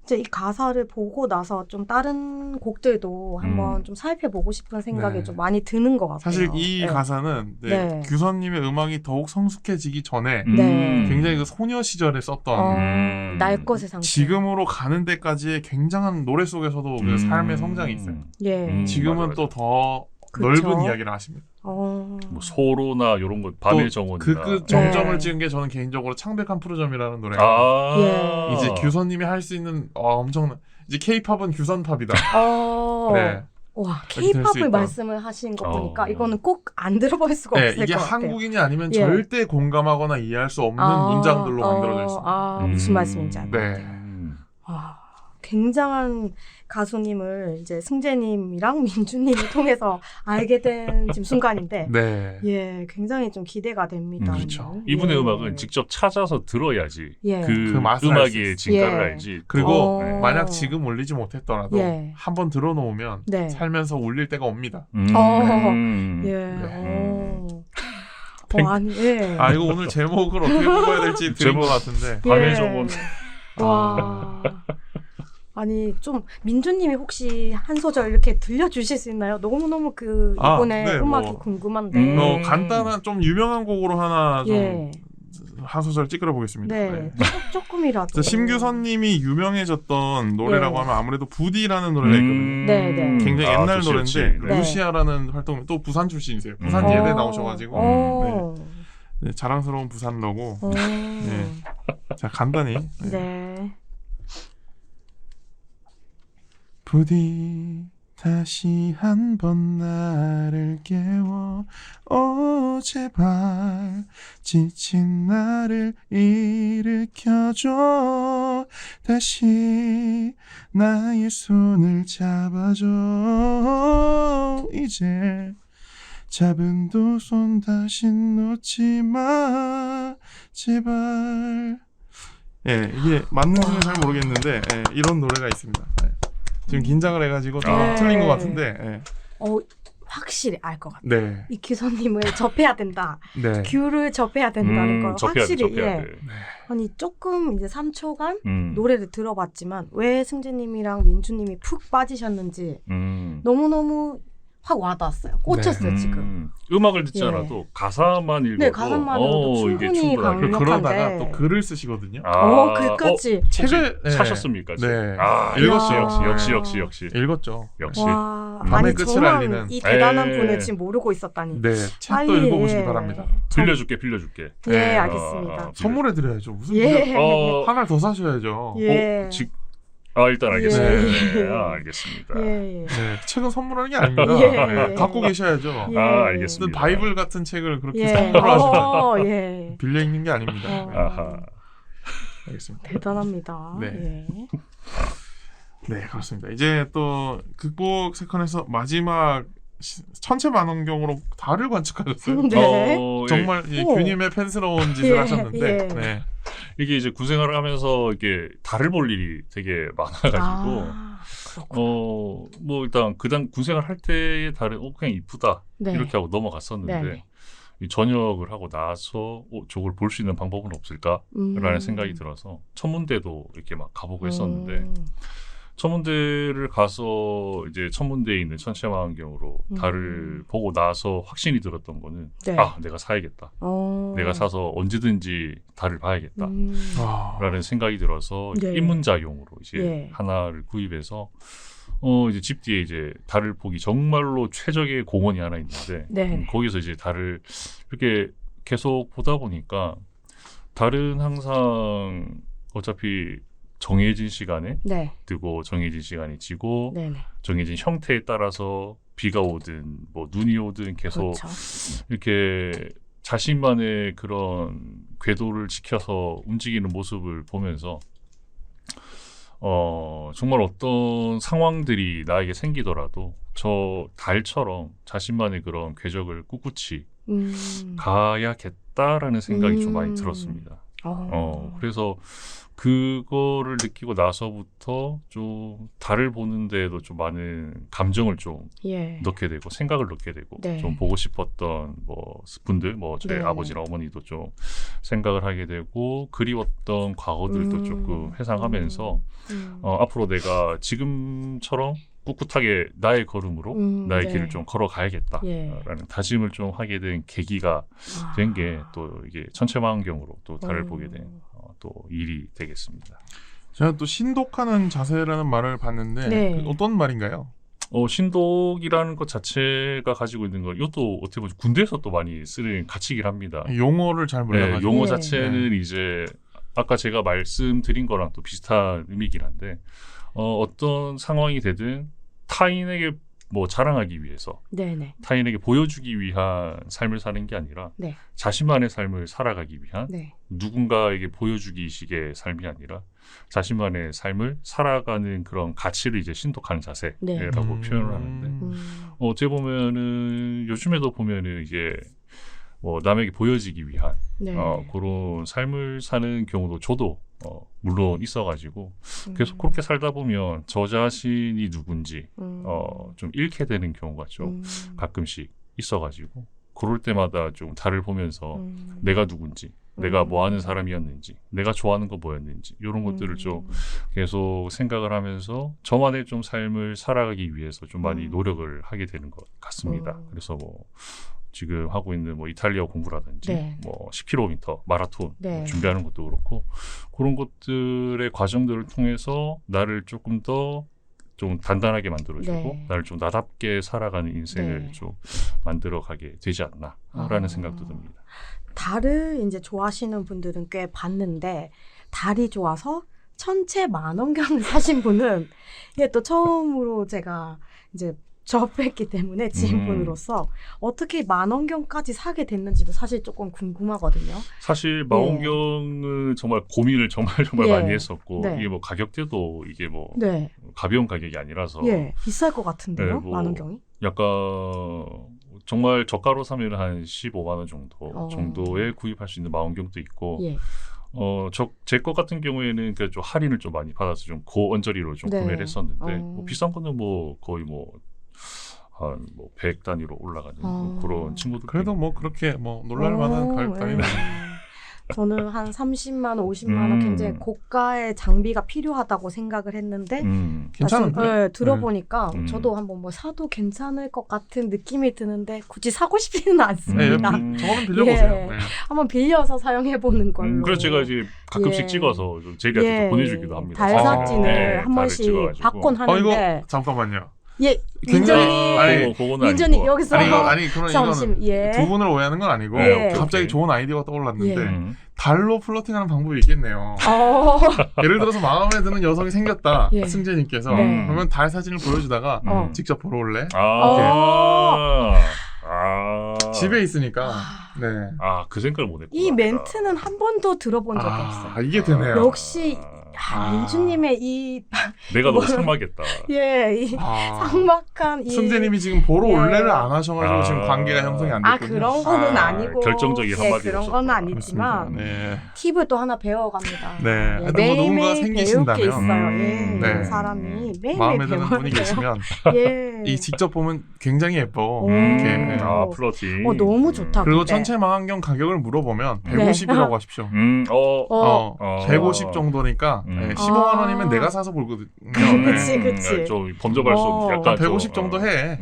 이제 이 가사를 보고 나서 좀 다른 곡들도 한번 좀 살펴보고 싶은 생각이 네. 좀 많이 드는 것 같아요. 사실 이 네. 가사는 네. 규선님의 음악이 더욱 성숙해지기 전에 네. 굉장히 그 소녀 시절에 썼던 날 것의 상태. 지금으로 가는 데까지의 굉장한 노래 속에서도 그 삶의 성장이 있어요. 예. 지금은 맞아. 또 더 그쵸. 넓은 이야기를 하십니다. 뭐 소로나 이런 거 밤의 정원이나 그 정점을 네. 찍은 게 저는 개인적으로 창백한 푸르점이라는 노래가 예. 이제 규선님이 할 수 있는 엄청난 이제 K-팝은 규선팝이다. 와, 네. 이렇게 될수 K-팝을 있다. 말씀을 하신 거 보니까 이거는 꼭 안 들어볼 수가 네, 없을 이게 것 같아요. 한국인이 아니면 예. 절대 공감하거나 이해할 수 없는 문장들로 만들어져 있습니다. 무슨 말씀인지 알 것 네. 같아요. 굉장한 가수님을 이제 승재님이랑 민주님을 통해서 알게 된 지금 순간인데, 네. 예, 굉장히 좀 기대가 됩니다. 그렇죠. 이분의 예. 음악은 직접 찾아서 들어야지 예. 그 맛을 알수 음악의 있어요. 진가를 예. 알지. 그리고 네. 만약 지금 울리지 못했더라도 예. 한번 들어놓으면 네. 살면서 울릴 때가 옵니다. 예. 네. 아니, 예. 아 이거 오늘 제목을 어떻게 뽑아야 될지 들은 것 같은데. 밤의 정원. 와. 아니 좀 민주님이 혹시 한 소절 이렇게 들려주실 수 있나요? 너무너무 그 이번에 네, 음악이 뭐, 궁금한데. 간단한 좀 유명한 곡으로 하나 좀 예. 한 소절 찌끄려 보겠습니다. 네. 조금이라도. 심규선님이 유명해졌던 노래라고 예. 하면 아무래도 부디라는 노래가 있거든요. 네, 네. 굉장히 옛날 좋지, 노래인데 좋지. 네. 루시아라는 활동 또 부산 출신이세요. 부산 예대 나오셔가지고 네, 자랑스러운 부산러고. 네. 자 간단히. 네. 부디 다시 한번 나를 깨워 제발 지친 나를 일으켜줘 다시 나의 손을 잡아줘 이제 잡은 두 손 다시 놓지 마 제발. 예, 이게 맞는지는 잘 모르겠는데 이런 노래가 있습니다. 지금 긴장을 해가지고 좀 네. 틀린 것 같은데. 확실히 알 것 같아요. 네, 이 기사님을 접해야 된다. 네. 귤을 접해야 된다는 걸 접해야 돼, 확실히 접해야 돼. 아니 조금 이제 3초간 음. 노래를 들어봤지만 왜 승재님이랑 민주님이 푹 빠지셨는지 너무너무 확 와닿았어요. 꽂혔어요. 지금. 음악을 듣지 않아도 가사만 읽어도 네, 가사만으로도 이게 충분히 충분하게. 강력한데. 그러다가 또 글을 쓰시거든요. 글까지. 책을 사셨습니까? 네. 읽었어요. 야. 역시. 읽었죠. 역시. 와, 밤의 아니 끝을 정말 알리는. 이 대단한 에이. 분을 지금 모르고 있었다니. 네, 책도 빨리, 읽어보시기 예. 바랍니다. 빌려줄게. 예, 네. 알겠습니다. 선물해드려야죠. 무슨 예. 하나를 더 사셔야죠. 예. 일단 알겠습니다. 예. 네, 알겠습니다. 예. 네, 책은 선물하는 게 아닙니다. 예. 네, 갖고 계셔야죠. 예. 알겠습니다. 무슨 바이블 같은 책을 그렇게 예. 선물하시면 예. 빌려 읽는 게 아닙니다. 아하. 알겠습니다. 대단합니다. 네. 예. 네, 그렇습니다. 이제 또 극복 세컨에서 마지막 천체만원경으로 달을 관측하셨어요. 네. 정말 이 오. 규님의 팬스러운 짓을 예, 하셨는데, 예. 네. 이게 이제 군생활을 하면서 이게 달을 볼 일이 되게 많아가지고 뭐 일단 군생활 할 때의 달은 그냥 이쁘다 네. 이렇게 하고 넘어갔었는데 네. 이 전역을 하고 나서 저걸 볼 수 있는 방법은 없을까라는 생각이 들어서 천문대도 이렇게 막 가보고 했었는데 천문대를 가서 이제 천문대에 있는 천체망원경으로 달을 보고 나서 확신이 들었던 거는 네. 내가 사야겠다. 내가 사서 언제든지 달을 봐야겠다. 라는 생각이 들어서 네. 입문자용으로 이제 예. 하나를 구입해서 이제 집 뒤에 이제 달을 보기 정말로 최적의 공원이 하나 있는데 네. 거기서 이제 달을 이렇게 계속 보다 보니까 달은 항상 어차피 정해진 시간에 네. 뜨고 정해진 시간에 지고 네네. 정해진 형태에 따라서 비가 오든 뭐 눈이 오든 계속 그렇죠. 이렇게 자신만의 그런 궤도를 지켜서 움직이는 모습을 보면서 정말 어떤 상황들이 나에게 생기더라도 저 달처럼 자신만의 그런 궤적을 꿋꿋이 가야겠다라는 생각이 좀 많이 들었습니다. 그래서 그거를 느끼고 나서부터 좀 달을 보는 데에도 좀 많은 감정을 좀 예. 넣게 되고 생각을 넣게 되고 네. 좀 보고 싶었던 뭐 분들 뭐 저희 네. 아버지나 어머니도 좀 생각을 하게 되고 그리웠던 과거들도 조금 회상하면서 앞으로 내가 지금처럼 꿋꿋하게 나의 걸음으로 나의 네. 길을 좀 걸어가야겠다라는 예. 다짐을 좀 하게 된 계기가 된 게 또 이게 천체망원경으로 또 달을 보게 된 또 일이 되겠습니다. 제가 또 신독하는 자세라는 말을 봤는데 네. 어떤 말인가요? 신독이라는 것 자체가 가지고 있는 건 이것도 어떻게 보면 군대에서 또 많이 쓰는 가치이긴 합니다. 용어를 잘 몰라가지고. 용어 네. 자체는 이제 아까 제가 말씀드린 거랑 또 비슷한 의미긴 한데 어떤 상황이 되든 타인에게 뭐 자랑하기 위해서 네네. 타인에게 보여주기 위한 삶을 사는 게 아니라 네. 자신만의 삶을 살아가기 위한 네. 누군가에게 보여주기 식의 삶이 아니라 자신만의 삶을 살아가는 그런 가치를 이제 신독하는 자세라고 네. 표현을 하는데 어떻게 보면은 요즘에도 보면은 이게 뭐 남에게 보여지기 위한 네. 그런 삶을 사는 경우도 저도 물론 있어가지고 계속 그렇게 살다 보면 저 자신이 누군지 좀 잃게 되는 경우가 좀 가끔씩 있어가지고 그럴 때마다 좀 달을 보면서 내가 누군지 내가 뭐 하는 사람이었는지 내가 좋아하는 거 뭐였는지 이런 것들을 좀 계속 생각을 하면서 저만의 좀 삶을 살아가기 위해서 좀 많이 노력을 하게 되는 것 같습니다. 그래서 뭐 지금 하고 있는 뭐 이탈리아 공부라든지 네. 뭐 10km 마라톤 네. 준비하는 것도 그렇고 그런 것들의 과정들을 통해서 나를 조금 더 좀 단단하게 만들어주고 네. 나를 좀 나답게 살아가는 인생을 네. 좀 만들어가게 되지 않나라는 생각도 듭니다. 달을 이제 좋아하시는 분들은 꽤 봤는데 달이 좋아서 천체 만원경을 사신 분은 이게 또 처음으로 제가 이제 접했기 때문에 지인분으로서 어떻게 만원경까지 사게 됐는지도 사실 조금 궁금하거든요. 사실 망원경은 정말 고민을 정말 예. 많이 했었고 네. 이게 뭐 가격대도 이게 뭐 네, 가벼운 가격이 아니라서 예, 비쌀 것 같은데요, 네, 뭐 만원경이? 약간 정말 저가로 사면 한 15만 원 정도에 구입할 수 있는 망원경도 있고 예, 제 것 같은 경우에는 그 좀 할인을 좀 많이 받아서 좀 고언저리로 좀 네. 구매를 했었는데 어. 뭐 비싼 거는 뭐 거의 한 100 단위로 올라가는 그런 친구들 그래도 뭐 그렇게 뭐 놀랄 만한 가격 단위는 저는 한 30만 원, 50만 원 굉장히 고가의 장비가 필요하다고 생각을 했는데 괜찮은데. 네, 들어보니까 음. 저도 한번 뭐 사도 괜찮을 것 같은 느낌이 드는데 굳이 사고 싶지는 네, 않습니다. 저거는 빌려보세요. 예. 네. 한번 빌려서 사용해보는 걸로. 그래서 제가 이제 가끔씩 예. 찍어서 좀 제리한테 좀 보내주기도 합니다. 달 아, 사진을 네, 한 달을 번씩 찍어가지고. 받곤 이거 하는데 잠깐만요. 예, 굉장히- 민전이 아니, 그거는 민전이 아니고. 여기서 아니 그런 잠시 이거는 예. 두 분을 오해하는 건 아니고 네, 오케이, 갑자기 오케이. 좋은 아이디어가 떠올랐는데 예. 달로 플러팅하는 방법이 있겠네요. 예를 들어서 마음에 드는 여성이 생겼다. 예. 승재님께서 네. 그러면 달 사진을 보여주다가 어. 직접 보러 올래? 집에 있으니까. 네. 그 생각을 못 했구나. 이 멘트는 한 번도 들어본 적이 없어요. 이게 되네요. 역시 민주님의 이 내가 너무 상막했다. 예, 이 상막한 이 승재님이 지금 보러 예. 올래를 안 하셔가지고 지금 관계가 형성이 안 됐군요. 그런 거는 아니고 결정적인 한마디가 그런 없었구나. 건 아니지만 네. 팁을 또 하나 배워갑니다. 네. 예, 하여튼 뭐 매일매일 누군가가 배울 게 생기신다면 있어요. 예, 네. 이 사람이 매일매일 마음에 드는 배워야 분이 돼요. 계시면 예. 이 직접 보면 굉장히 예뻐. 오. 이렇게. 네. 플러팅. 너무 좋다. 그리고 근데. 전체 망원경 가격을 물어보면 네. 150이라고 하십시오. 150 정도니까 네, 15만 원이면 내가 사서 볼거든요. 그치. 좀 번져갈 수 없는 약간 150 정도 해.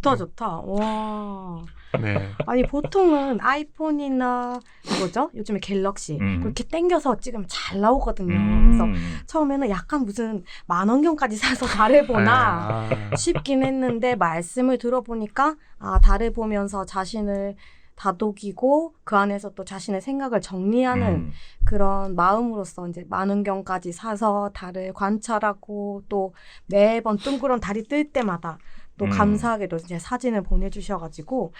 좋다. 와. 네. 아니 보통은 아이폰이나 뭐죠? 요즘에 갤럭시 그렇게 당겨서 찍으면 잘 나오거든요. 그래서 처음에는 약간 무슨 만원경까지 사서 달을 보나 싶긴 했는데 말씀을 들어보니까 달을 보면서 자신을 다독이고 그 안에서 또 자신의 생각을 정리하는 그런 마음으로서 이제 만원경까지 사서 달을 관찰하고 또 매번 둥그런 달이 뜰 때마다 또 감사하게도 이제 사진을 보내주셔가지고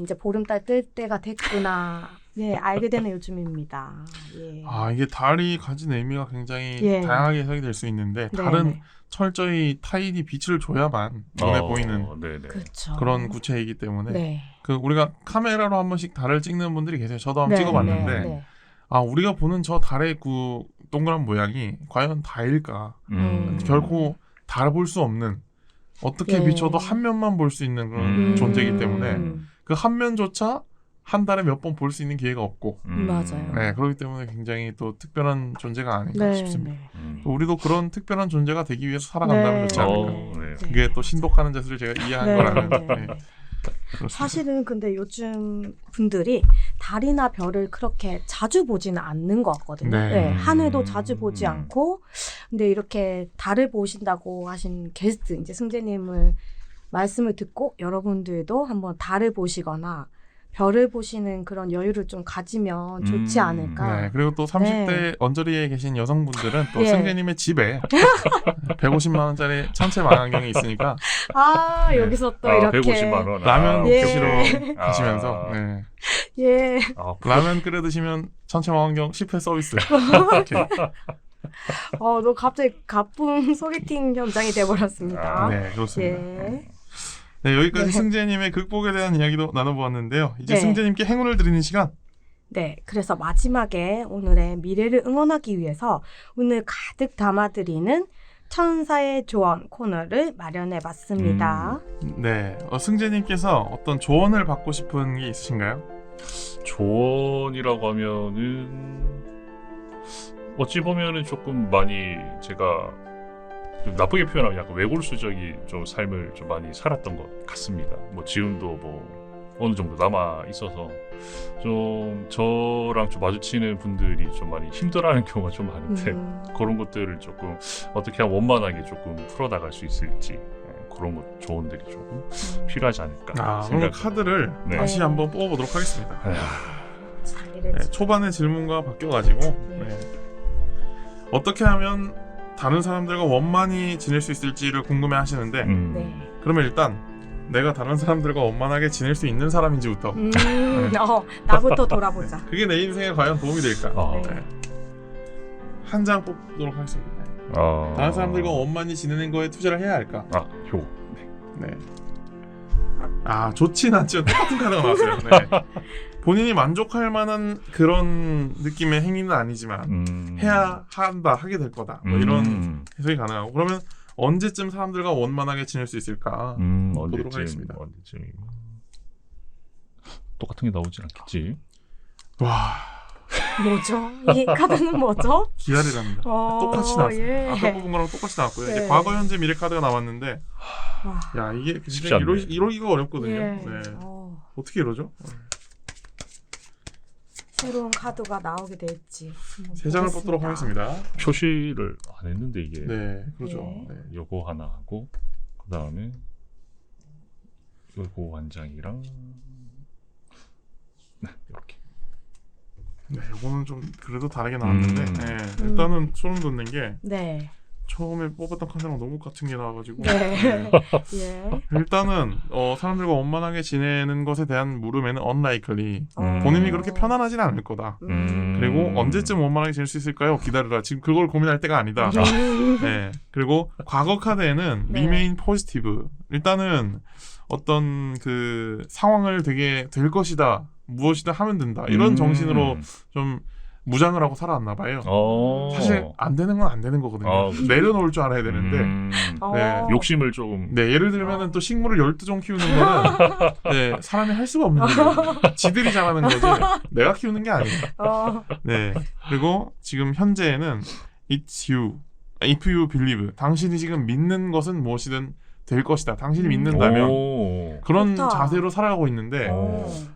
이제 보름달 뜰 때가 됐구나. 네, 알게 되는 요즘입니다. 예. 이게 달이 가진 의미가 굉장히 예. 다양하게 해석이 될 수 있는데 달은 네네. 철저히 타인이 빛을 줘야만 눈에 보이는 그렇죠. 그런 구체이기 때문에 네. 우리가 카메라로 한 번씩 달을 찍는 분들이 계세요. 저도 한번 네, 찍어봤는데 네. 우리가 보는 저 달의 그 동그란 모양이 과연 달일까? 결코 달 볼 수 없는 어떻게 예. 비춰도 한 면만 볼 수 있는 그런 존재이기 때문에 그 한 면조차 한 달에 몇 번 볼 수 있는 기회가 없고 맞아요. 네, 그렇기 때문에 굉장히 또 특별한 존재가 아닌가 싶습니다. 또 우리도 그런 특별한 존재가 되기 위해서 살아간다면 좋지 않을까. 그게 또 신독하는 자세를 제가 이해한 거라는. 네. 사실은 근데 요즘 분들이 달이나 별을 그렇게 자주 보지는 않는 것 같거든요. 네. 하늘도 자주 보지 않고 근데 이렇게 달을 보신다고 하신 게스트 이제 승재님을 말씀을 듣고 여러분들도 한번 달을 보시거나 별을 보시는 그런 여유를 좀 가지면 좋지 않을까. 네, 그리고 또 30대 언저리에 계신 여성분들은 또 승재님의 집에 150만 원짜리 천체 망원경이 있으니까 여기서 또 이렇게 150만 원. 라면 예. 드시러 가시면서 네. 예. 라면 끓여 드시면 천체 망원경 10회 서비스. 이렇게. 너 갑자기 가쁜 소개팅 현장이 돼버렸습니다. 네, 그렇습니다. 예. 네, 여기까지 네. 승재님의 극복에 대한 이야기도 나눠보았는데요. 이제 네. 승재님께 행운을 드리는 시간. 네, 그래서 마지막에 오늘의 미래를 응원하기 위해서 오늘 가득 담아드리는 천사의 조언 코너를 마련해봤습니다. 네, 승재님께서 어떤 조언을 받고 싶은 게 있으신가요? 조언이라고 하면은 어찌 보면은 조금 많이 제가 좀 나쁘게 표현하면 약간 외골수적인 좀 삶을 좀 많이 살았던 것 같습니다. 뭐 지금도 뭐 어느 정도 남아 있어서 좀 저랑 좀 마주치는 분들이 좀 많이 힘들어하는 경우가 좀 많은데 그런 것들을 조금 어떻게 하면 원만하게 조금 풀어나갈 수 있을지 그런 것 조언들이 조금 필요하지 않을까 그럼 카드를 다시 한번 뽑아보도록 하겠습니다. 네, 초반의 질문과 바뀌어가지고 어떻게 하면 다른 사람들과 원만히 지낼 수 있을지를 궁금해 하시는데 네. 그러면 일단 내가 다른 사람들과 원만하게 지낼 수 있는 사람인지부터 나부터 돌아보자. 그게 내 인생에 과연 도움이 될까? 아. 네. 한 장 뽑도록 하겠습니다. 아. 다른 사람들과 원만히 지내는 거에 투자를 해야 할까? 아, 요거. 네. 아, 좋진 않죠. 똑같은 카드가 나왔어요. 네. 본인이 만족할 만한 그런 느낌의 행위는 아니지만 해야 한다, 하게 될 거다. 뭐 이런 해석이 가능하고 그러면 언제쯤 사람들과 원만하게 지낼 수 있을까? 보도록 하겠습니다. 언제쯤이면 똑같은 게 나오진 않겠지. 와, 뭐죠? 이 카드는 뭐죠? 기다리랍니다. 똑같이 나왔어요. 예. 아까 뽑은 거랑 똑같이 나왔고요. 이제 네. 과거, 현재, 미래 카드가 나왔는데 와. 야, 이게 쉽지 굉장히 않네. 이러기가 어렵거든요. 예. 네. 어떻게 이러죠? 새로운 카드가 나오게 될지 세 장을 뽑도록 하겠습니다. 표시를 안 했는데 이게 네, 그렇죠. 예. 네. 요거 하나 하고 그 다음에 요거 한 장이랑 이렇게. 네, 이거는 좀 그래도 다르게 나왔는데 네, 음. 일단은 소름 돋는 게 네. 처음에 뽑았던 카드랑 너무 같은 게 나와가지고 네. 예. 일단은 사람들과 원만하게 지내는 것에 대한 물음에는 unlikely 음. 본인이 그렇게 편안하진 않을 거다. 그리고 언제쯤 원만하게 지낼 수 있을까요? 기다려라. 지금 그걸 고민할 때가 아니다. 네. 그리고 과거 카드에는 네. remain positive. 일단은 어떤 그 상황을 되게 될 것이다. 무엇이든 하면 된다. 이런 정신으로 좀 무장을 하고 살아왔나 봐요. 사실 안 되는 건 안 되는 거거든요. 그렇죠. 내려놓을 줄 알아야 되는데 네. 욕심을 조금 네, 예를 들면은 또 식물을 12종 키우는 거는 네, 사람이 할 수가 없는 거예요. 지들이 잘하는 거지 내가 키우는 게 아니에요. 네. 그리고 지금 현재에는 It's you, if you believe. 당신이 지금 믿는 것은 무엇이든 될 것이다. 당신이 믿는다면 그런 좋다. 자세로 살아가고 있는데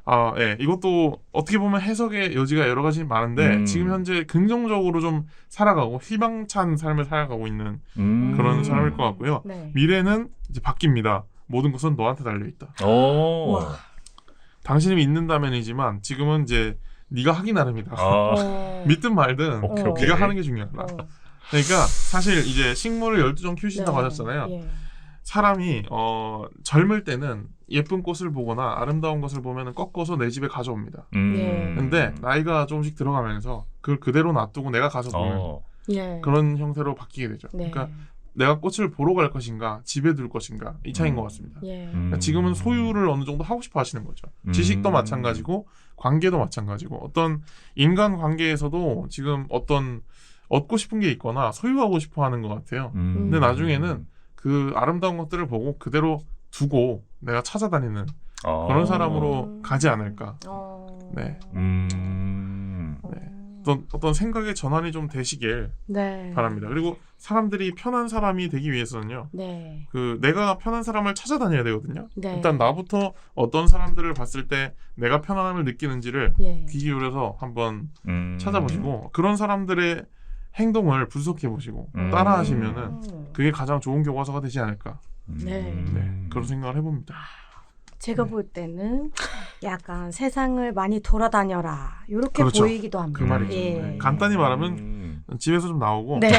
아, 예. 이것도 어떻게 보면 해석의 여지가 여러 가지 많은데 지금 현재 긍정적으로 좀 살아가고 희망찬 삶을 살아가고 있는 그런 사람일 것 같고요. 네. 미래는 이제 바뀝니다. 모든 것은 너한테 달려 있다. 와. 당신이 믿는다면이지만 지금은 이제 네가 하기 나름이다. 믿든 말든 오케이, 네가 오케이. 하는 게 중요하다. 그러니까 사실 이제 식물을 12종 키우신다고 하셨잖아요. 예. 사람이 젊을 때는 예쁜 꽃을 보거나 아름다운 것을 보면 꺾어서 내 집에 가져옵니다. 예. 근데 나이가 조금씩 들어가면서 그걸 그대로 놔두고 내가 가서 보면 예. 그런 형태로 바뀌게 되죠. 네. 그러니까 내가 꽃을 보러 갈 것인가 집에 둘 것인가 이 차이인 것 같습니다. 예. 그러니까 지금은 소유를 어느 정도 하고 싶어 하시는 거죠. 지식도 마찬가지고 관계도 마찬가지고 어떤 인간 관계에서도 지금 어떤 얻고 싶은 게 있거나 소유하고 싶어 하는 것 같아요. 근데 나중에는 그 아름다운 것들을 보고 그대로 두고 내가 찾아다니는 그런 사람으로 가지 않을까. 네. 어떤 생각의 전환이 좀 되시길 네. 바랍니다. 그리고 사람들이 편한 사람이 되기 위해서는요. 네. 그 내가 편한 사람을 찾아다녀야 되거든요. 네. 일단 나부터 어떤 사람들을 봤을 때 내가 편안함을 느끼는지를 예. 귀 기울여서 한번 찾아보시고 그런 사람들의 행동을 분석해 보시고 따라하시면은 그게 가장 좋은 교과서가 되지 않을까. 네. 네, 그런 생각을 해봅니다. 제가 볼 때는 약간 세상을 많이 돌아다녀라 이렇게 그렇죠. 보이기도 합니다. 그 말이죠. 예. 네. 간단히 말하면 집에서 좀 나오고 네.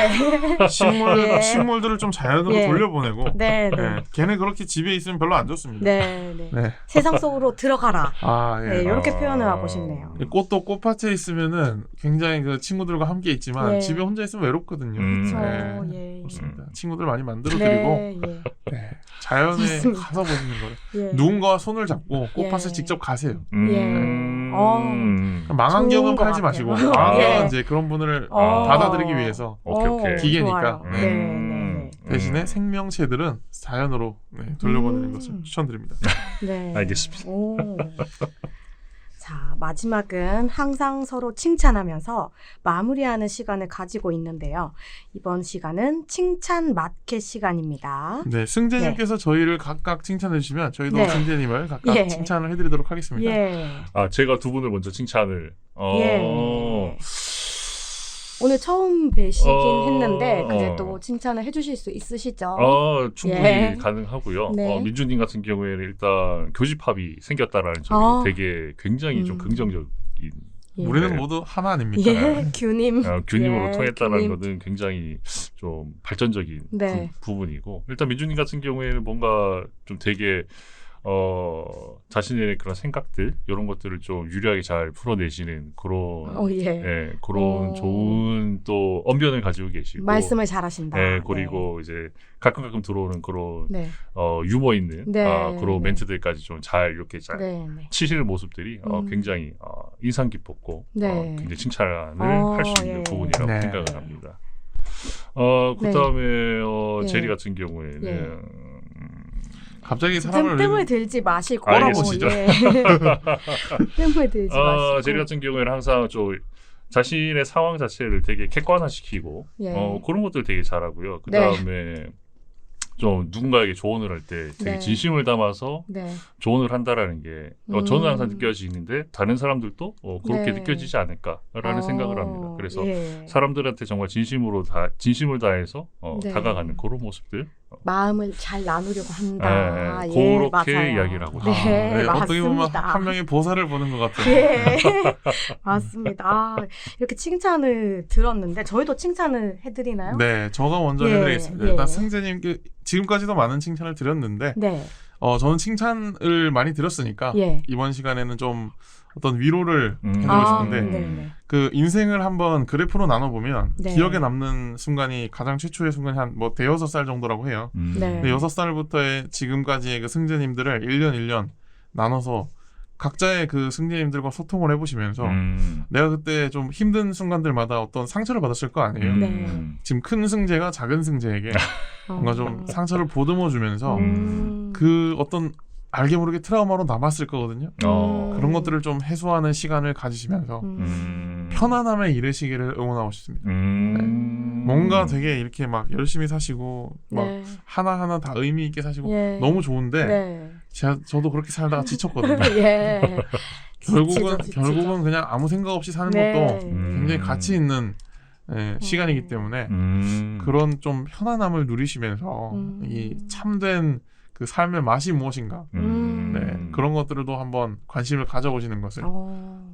식물들을 좀 자연으로 예. 돌려보내고 네. 네. 네, 걔네 그렇게 집에 있으면 별로 안 좋습니다. 네. 네. 네. 세상 속으로 들어가라. 아, 예. 네, 이렇게 표현을 하고 싶네요. 꽃도 꽃밭에 있으면은 굉장히 그 친구들과 함께 있지만 예. 집에 혼자 있으면 외롭거든요. 그렇죠. 네. 예. 그렇습니다. 친구들 많이 만들어 드리고 네. 예. 네. 자연에 좋습니다. 가서 보시는 거예요. 예. 누군가와 손을 잡고 꽃밭에 예. 직접 가세요. 예. 망한 좋은 경험 것 팔지 같아요. 마시고 예. 이제 그런 분을 어. 받아들이기 위해서 오케이. 기계니까. 좋아요. 네. 네. 대신에 생명체들은 자연으로 돌려보내는 것을 음. 추천드립니다. 네. 알겠습니다. 오. 자, 마지막은 항상 서로 칭찬하면서 마무리하는 시간을 가지고 있는데요. 이번 시간은 칭찬 마켓 시간입니다. 네, 승재님께서 저희를 각각 칭찬해 주시면 저희도 네. 승재님을 각각 예. 칭찬을 해드리도록 하겠습니다. 예. 제가 두 분을 먼저 칭찬을. 예. 오늘 처음 뵈시긴 어. 했는데 그래도 칭찬을 해주실 수 있으시죠? 충분히 예. 가능하고요. 네. 민주님 같은 경우에는 일단 교집합이 생겼다라는 점이 아. 되게 굉장히 좀 긍정적인 예. 우리는 네. 모두 하나 아닙니까? 예, 규님. 균님으로 예, 통했다는 규님. 것은 굉장히 좀 발전적인 네. 부분이고 일단 민주님 같은 경우에는 뭔가 좀 되게 자신의 그런 생각들 이런 것들을 좀 유리하게 잘 풀어내시는 그런 예. 예, 그런 좋은 또 언변을 가지고 계시고 말씀을 잘하신다. 예, 그리고 이제 가끔 들어오는 그런 네. 유머 있는 네, 그런 네. 멘트들까지 좀 잘 이렇게 잘 네. 네. 치시는 모습들이 굉장히 인상 깊었고 네. 굉장히 칭찬을 할 수 있는 예. 부분이라고 네. 생각을 합니다. 그 네. 다음에 예. 제리 같은 경우에는 예. 갑자기 사람을 뜸을 들지 마시고 알겠습니다. 예. 뜸을 들지 마시고. 제리 같은 경우에는 항상 좀 자신의 상황 자체를 되게 객관화시키고 예. 그런 것들 되게 잘하고요. 그 네. 다음에 좀 누군가에게 조언을 할 때 되게 네. 진심을 담아서 네. 조언을 한다라는 게 저는 항상 느껴지는데 다른 사람들도 그렇게 네. 느껴지지 않을까라는 생각을 합니다. 그래서 예. 사람들한테 정말 진심을 다해서 네. 다가가는 그런 모습들 마음을 잘 나누려고 한다. 예, 예, 그렇게 맞아요. 이야기를 하고 네, 어떻게 보면 맞습니다. 한 명의 보살을 보는 것 같아요. 예, 맞습니다. 아, 이렇게 칭찬을 들었는데 저희도 칭찬을 해드리나요? 네, 저가 먼저 예, 해드리겠습니다. 예. 일단 승재님께 지금까지도 많은 칭찬을 드렸는데 네. 저는 칭찬을 많이 드렸으니까 예. 이번 시간에는 좀 어떤 위로를 해드리고 아, 싶은데 네네. 그 인생을 한번 그래프로 나눠보면 네. 기억에 남는 순간이 가장 최초의 순간이 한 뭐 대여섯 살 정도라고 해요. 네. 근데 6살부터의 지금까지의 그 승재님들을 1년 1년 나눠서 각자의 그 승재님들과 소통을 해보시면서 내가 그때 좀 힘든 순간들마다 어떤 상처를 받았을 거 아니에요. 네. 지금 큰 승재가 작은 승재에게 뭔가 좀 상처를 보듬어 주면서 그 어떤 알게 모르게 트라우마로 남았을 거거든요. 그런 것들을 좀 해소하는 시간을 가지시면서 편안함에 이르시기를 응원하고 싶습니다. 뭔가 되게 이렇게 막 열심히 사시고 막 네. 하나하나 다 의미 있게 사시고 예. 너무 좋은데 네. 저도 그렇게 살다가 지쳤거든요. 예. 결국은 지치죠. 결국은 그냥 아무 생각 없이 사는 네. 것도 굉장히 가치 있는 시간이기 때문에 그런 좀 편안함을 누리시면서 이 참된 그 삶의 맛이 무엇인가 네, 그런 것들도 한번 관심을 가져보시는 것을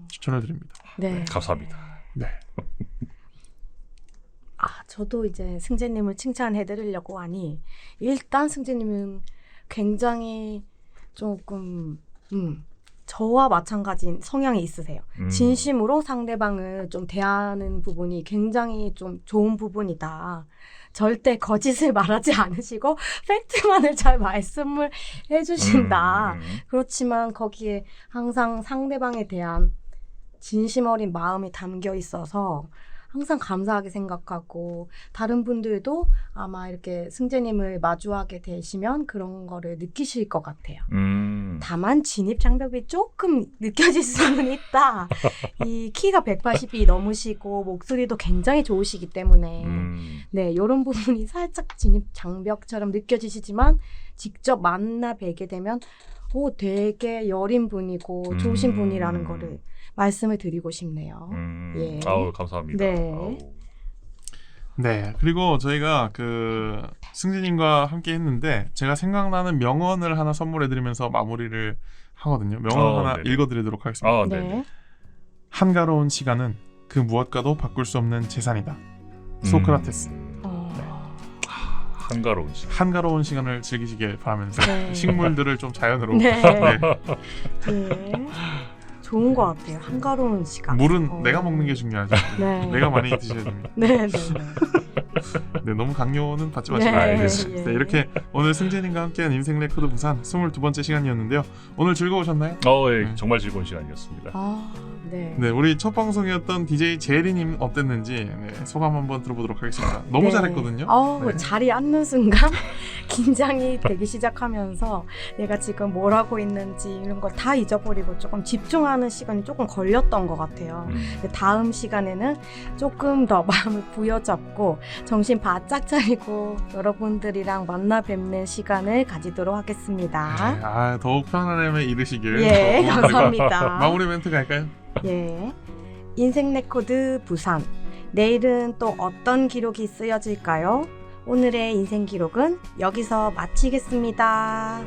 추천을 드립니다. 네. 감사합니다. 네. 저도 이제 승재님을 칭찬해드리려고 하니 일단 승재님은 굉장히 조금 저와 마찬가지인 성향이 있으세요. 진심으로 상대방을 좀 대하는 부분이 굉장히 좀 좋은 부분이다. 절대 거짓을 말하지 않으시고 팩트만을 잘 말씀을 해주신다. 그렇지만 거기에 항상 상대방에 대한 진심 어린 마음이 담겨 있어서 항상 감사하게 생각하고 다른 분들도 아마 이렇게 승재님을 마주하게 되시면 그런 거를 느끼실 것 같아요. 다만 진입 장벽이 조금 느껴질 수는 있다. 이 키가 180이 넘으시고 목소리도 굉장히 좋으시기 때문에 네, 이런 부분이 살짝 진입 장벽처럼 느껴지시지만 직접 만나 뵈게 되면 되게 여린 분이고 좋으신 분이라는 거를 말씀을 드리고 싶네요. 예. 아우 감사합니다. 네. 아우. 네, 그리고 저희가 그 승진님과 함께 했는데 제가 생각나는 명언을 하나 선물해드리면서 마무리를 하거든요. 명언 하나 네네. 읽어드리도록 하겠습니다. 네. 한가로운 시간은 그 무엇과도 바꿀 수 없는 재산이다. 소크라테스. 한가로운 시간. 한가로운 시간을 즐기시길 바라면서 네. 식물들을 좀 자연으로 네. 네. 네. 좋은 것 같아요. 한가로운 시간. 물은 내가 먹는 게 중요하죠. 네. 내가 많이 드셔야 됩니다. 네, 네, 네, 너무 강요는 받지 네. 마시고 네, 알겠습니다. 예. 네, 이렇게 오늘 승재님과 함께한 인생 레코드 부산 22번째 시간이었는데요. 오늘 즐거우셨나요? 예, 네. 정말 즐거운 시간이었습니다. 네. 네, 우리 첫 방송이었던 DJ 제리님 어땠는지 소감 한번 들어보도록 하겠습니다. 너무 네. 잘했거든요. 네. 자리에 앉는 순간 긴장이 되기 시작하면서 내가 지금 뭘 하고 있는지 이런 걸 다 잊어버리고 조금 집중하는 시간이 조금 걸렸던 것 같아요. 근데 다음 시간에는 조금 더 마음을 부여잡고 정신 바짝 차리고 여러분들이랑 만나 뵙는 시간을 가지도록 하겠습니다. 네, 더욱 편안함에 이르시길. 예, 응원드리고 감사합니다. 마무리 멘트 갈까요? 예. 인생 레코드 부산. 내일은 또 어떤 기록이 쓰여질까요? 오늘의 인생 기록은 여기서 마치겠습니다.